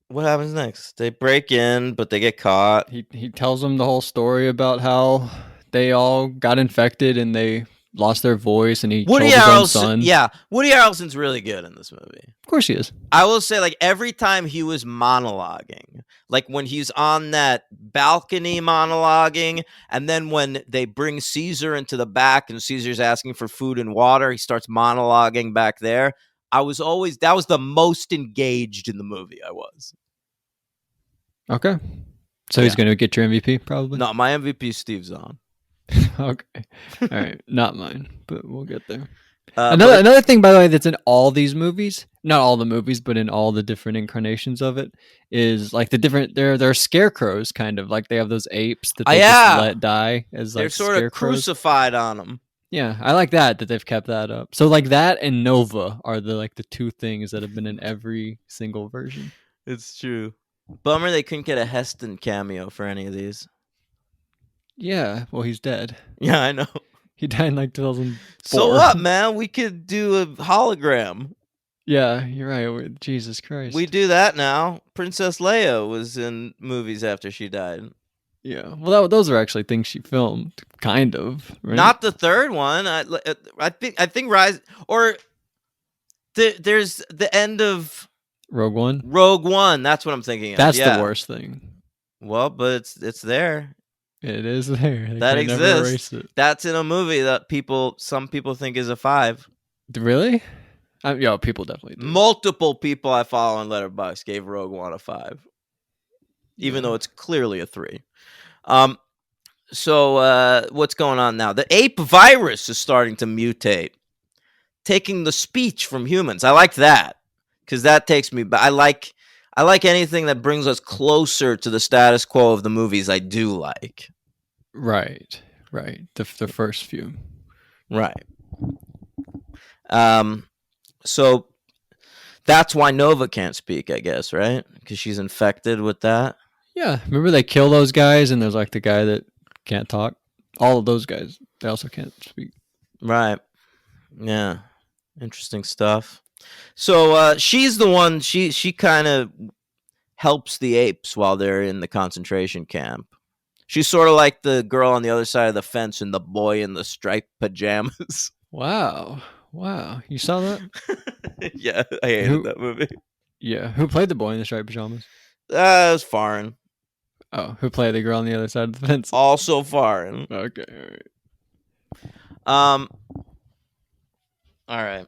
what happens next? They break in, but they get caught. He tells them the whole story about how they all got infected and they lost their voice, and he Woody killed his own Harrelson, son. yeah, Woody Harrelson's really good in this movie. Of course he is. I will say, like, every time he was monologuing, like when he's on that balcony monologuing, and then when they bring Caesar into the back and Caesar's asking for food and water, he starts monologuing back there. That was the most engaged in the movie I was. Okay. So he's going to get your MVP, probably? No, my MVP is Steve Zahn. Okay. All right. Not mine, but we'll get there. But Another thing, by the way, that's in all these movies, not all the movies, but in all the different incarnations of it, is like the different. They're scarecrows, kind of like they have those apes that they just let die as like they're sort scarecrows. of crucified on them. Yeah, I like that they've kept that up. So like that and Nova are the two things that have been in every single version. It's true. Bummer they couldn't get a Heston cameo for any of these. Yeah, well, he's dead. Yeah, I know. He died in like 2004. So what, man? We could do a hologram. Yeah, you're right. Jesus Christ. We do that now. Princess Leia was in movies after she died. Yeah, well, those are actually things she filmed, kind of. Right? Not the third one. I think Rise or there's the end of Rogue One. Rogue One. That's what I'm thinking of. That's the worst thing. Well, but it's there. It is there. That exists. That's in a movie that some people think is a 5. Really? Yeah, people definitely do. Multiple people I follow on Letterboxd gave Rogue One a 5, even though it's clearly a 3. So what's going on now? The ape virus is starting to mutate, taking the speech from humans. I like that because that takes me back. I like anything that brings us closer to the status quo of the movies I do like. Right. The first few. Right. So that's why Nova can't speak, I guess, right? Because she's infected with that. Yeah. Remember they kill those guys, and there's like the guy that can't talk. All of those guys, they also can't speak. Right. Yeah. Interesting stuff. So she's the one. She kind of helps the apes while they're in the concentration camp. She's sort of like the girl on the other side of the fence and the boy in the striped pajamas. Wow. You saw that? Yeah, I hated that movie. Yeah. Who played the boy in the striped pajamas? It was foreign. Oh, who played the girl on the other side of the fence? Also foreign. Okay, all right.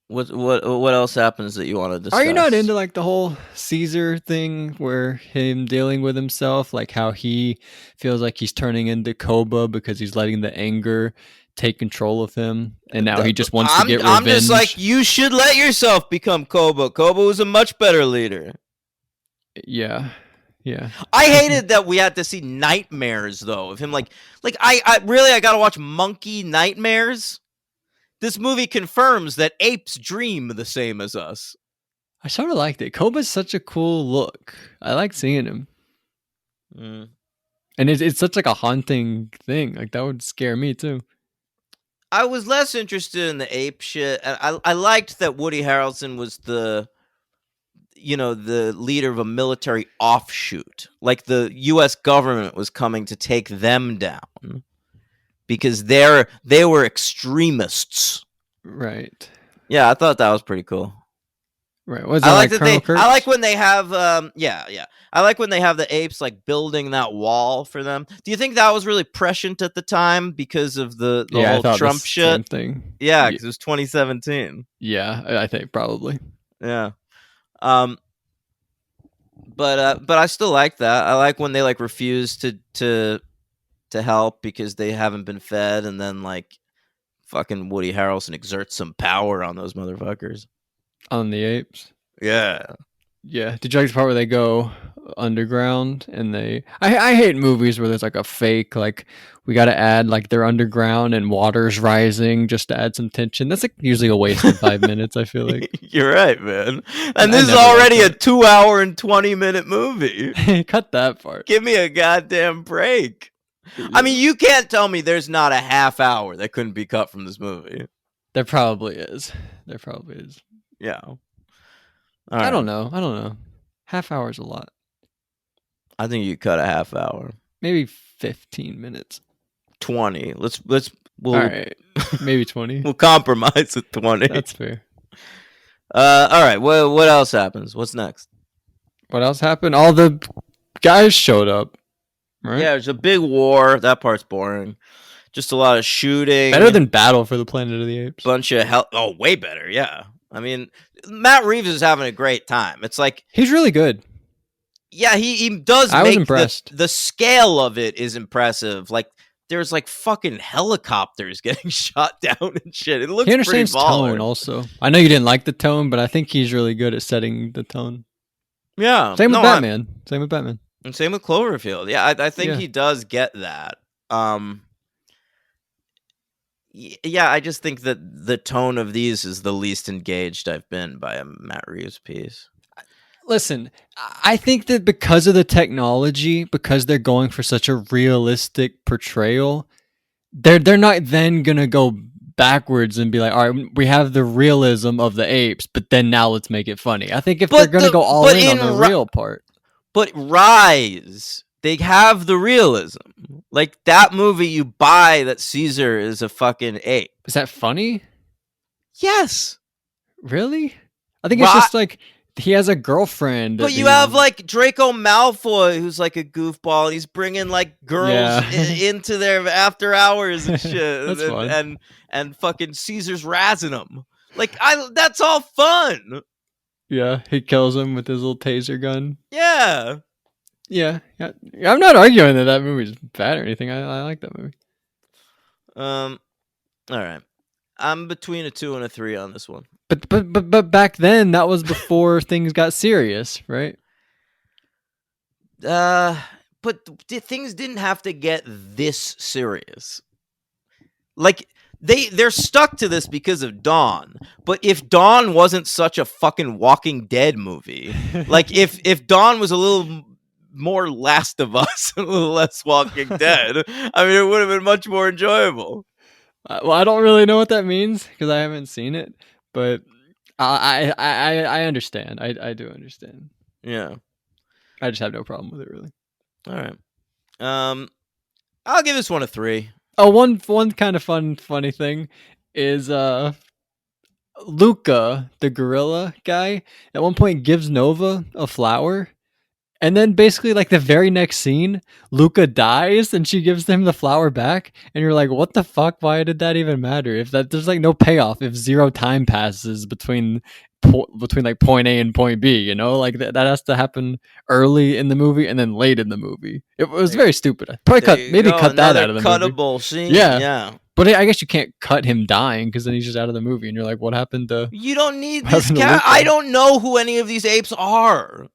What else happens that you want to discuss? Are you not into like the whole Caesar thing where him dealing with himself, like how he feels like he's turning into Koba because he's letting the anger take control of him, and now he just wants to get revenge? I'm just like, you should let yourself become Koba. Koba was a much better leader. Yeah. I hated that we had to see nightmares though of him. Like I gotta watch Monkey Nightmares. This movie confirms that apes dream the same as us. I sort of liked it. Koba's such a cool look. I like seeing him. And it's such like a haunting thing. Like that would scare me too. I was less interested in the ape shit. I liked that Woody Harrelson was the leader of a military offshoot. Like the U.S. government was coming to take them down. Because they were extremists. Right. Yeah, I thought that was pretty cool. Right. Was I like that I like when they have I like when they have the apes like building that wall for them. Do you think that was really prescient at the time because of the whole Trump shit thing? Yeah, because it was 2017. Yeah, I think probably. Yeah. But I still like that. I like when they like refuse to help because they haven't been fed, and then like fucking Woody Harrelson exerts some power on those motherfuckers. On the apes. Yeah. Yeah. Did you like the part where they go underground and I hate movies where there's like a fake, like we got to add like they're underground and water's rising just to add some tension. That's like usually a waste of 5 minutes, I feel like. You're right, man. And I this is never liked already a it. 2 hour and 20-minute movie. Cut that part. Give me a goddamn break. I mean, you can't tell me there's not a half hour that couldn't be cut from this movie. There probably is. Yeah. I don't know. Half hour is a lot. I think you cut a half hour. Maybe 15 minutes. 20. We'll All right. Maybe 20. we'll compromise at 20. That's fair. All right. What else happens? What's next? What else happened? All the guys showed up. Right? Yeah, there's a big war. That part's boring. Just a lot of shooting. Better than Battle for the Planet of the Apes. Bunch of hell. Oh, way better. Yeah. I mean, Matt Reeves is having a great time. It's like he's really good. Yeah, he does. I was impressed. The scale of it is impressive. Like there's like fucking helicopters getting shot down and shit. It looks he understands pretty baller. tone also. I know you didn't like the tone, but I think he's really good at setting the tone. Yeah. Same with Batman. And same with Cloverfield. Yeah, I think Yeah. he does get that. Yeah, I just think that the tone of these is the least engaged I've been by a Matt Reeves piece. Listen, I think that because of the technology, because they're going for such a realistic portrayal, they're not then gonna go backwards and be like, all right, we have the realism of the apes, but then now let's make it funny. I think if they're gonna go all in on the real part. But Rise, they have the realism. Like that movie, you buy that Caesar is a fucking ape. Is that funny? Yes. Really? I think it's just like he has a girlfriend. But you have like Draco Malfoy, who's like a goofball. And he's bringing like girls into their after hours and shit. That's fun. And fucking Caesar's razzing them. Like that's all fun. Yeah, he kills him with his little taser gun. Yeah. Yeah. I'm not arguing that movie's bad or anything. I like that movie. All right. I'm between a 2 and a 3 on this one. But back then, that was before things got serious, right? But things didn't have to get this serious. Like they're stuck to this because of Dawn. But if Dawn wasn't such a fucking Walking Dead movie, like if Dawn was a little more Last of Us, a little less Walking Dead, I mean, it would have been much more enjoyable. Well, I don't really know what that means because I haven't seen it, but I understand. I do understand. Yeah. I just have no problem with it, really. All right. I'll give this one a 3. Oh, one kind of funny thing is Luca, the gorilla guy, at one point gives Nova a flower. And then basically like the very next scene, Luca dies and she gives him the flower back. And you're like, what the fuck? Why did that even matter? If there's like no payoff, if 0 time passes between like point A and point B, you know, like that has to happen early in the movie and then late in the movie. It was very stupid. I probably cut that out of the cuttable movie. Scene. Yeah. But I guess you can't cut him dying because then he's just out of the movie. And you're like, what happened to... You don't need this guy. I don't know who any of these apes are.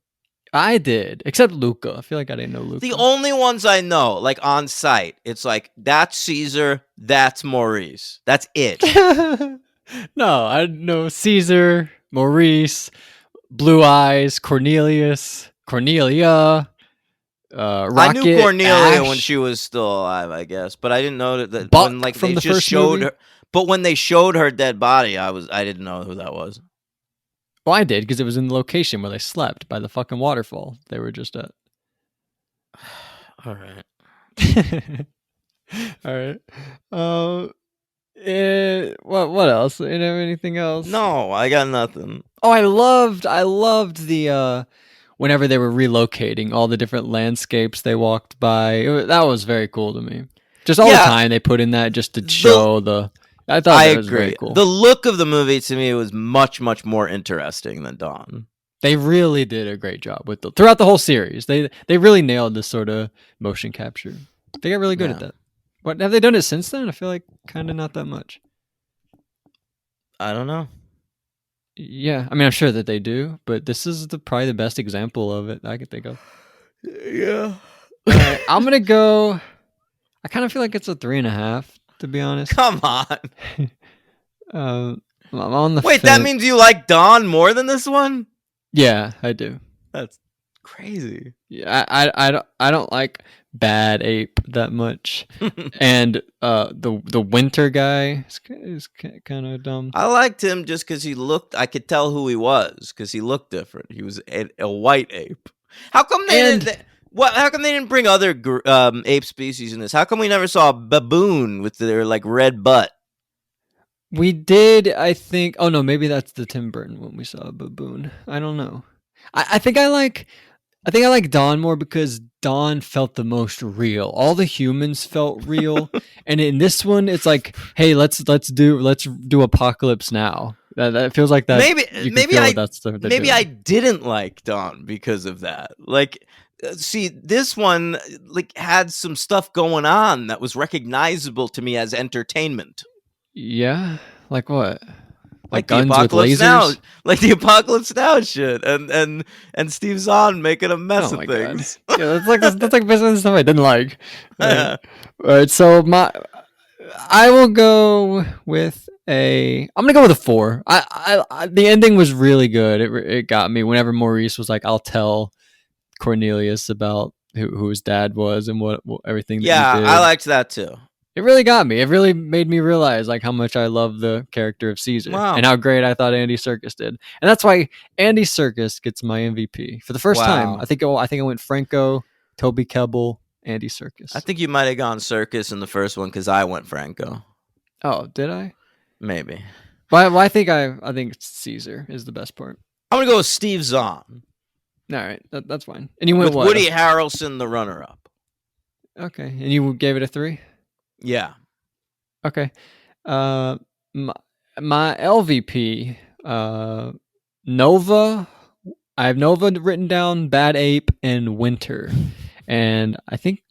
I did, except Luca. I feel like I didn't know Luca. The only ones I know, like on site, it's like, that's Caesar, that's Maurice. That's it. No, I know Caesar, Maurice, Blue Eyes, Cornelia, Rocket, I knew Cornelia Ash. when she was still alive, I guess, but I didn't know that Buck when like from they the just first showed movie? her. But when they showed her dead body, I didn't know who that was. Well, I did because it was in the location where they slept by the fucking waterfall. They were just at. All right. All right. What else? You have anything else? No, I got nothing. Oh, I loved the whenever they were relocating all the different landscapes they walked by. That was very cool to me. Just all the time they put in that just to show the. I thought that was very cool. The look of the movie to me was much, much more interesting than Dawn. They really did a great job with throughout the whole series. They really nailed this sort of motion capture. They got really good at that. But have they done it since then? I feel like kind of not that much. I don't know. Yeah, I mean, I'm sure that they do, but this is probably the best example of it I could think of. Yeah. All right, I'm gonna go. I kind of feel like it's a 3.5, to be honest. Come on. I'm on the Wait, that fence. means you like Dawn more than this one? Yeah, I do. That's crazy. Yeah, I don't like Bad Ape that much, and the Winter guy is kind of dumb. I liked him just because I could tell who he was because he looked different. He was a white ape. How come they And- didn't? How come they didn't bring other ape species in this? How come we never saw a baboon with their like red butt? We did, I think. Oh no, maybe that's the Tim Burton when we saw a baboon. I don't know. I think I like Dawn more because Dawn felt the most real. All the humans felt real, and in this one, it's like, hey, let's do Apocalypse Now. That feels like that. Maybe I didn't like Dawn because of that. Like, see, this one like had some stuff going on that was recognizable to me as entertainment. Yeah, like what? Like guns the Apocalypse with lasers? Now, like the Apocalypse Now shit, and Steve Zahn making a mess Oh of my things. god! Yeah, that's like basically the stuff I didn't like. All right, so I will go with I'm gonna go with a 4. The ending was really good. It got me. Whenever Maurice was like, "I'll tell Cornelius about who his dad was and what everything that Yeah, he did." I liked that too. It really got me. It really made me realize like how much I love the character of Caesar Wow. and how great I thought Andy Serkis did. And that's why Andy Serkis gets my MVP for the first time. Wow. I think I went Franco, Toby Kebbell, Andy Serkis. I think you might have gone Circus in the first one because I went Franco. Oh, did I? Maybe. Well, I think Caesar is the best part. I'm gonna go with Steve Zahn. All right, that's fine. And you went with what? Woody Harrelson, the runner-up. Okay, and you gave it a 3. Yeah. Okay. My LVP, Nova. I have Nova written down, Bad Ape, and Winter, and I think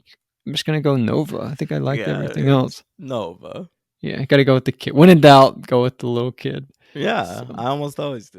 I'm just gonna go Nova. I think I liked everything else. Nova. Yeah, gotta go with the kid. When in doubt, go with the little kid. Yeah, So. I almost always do.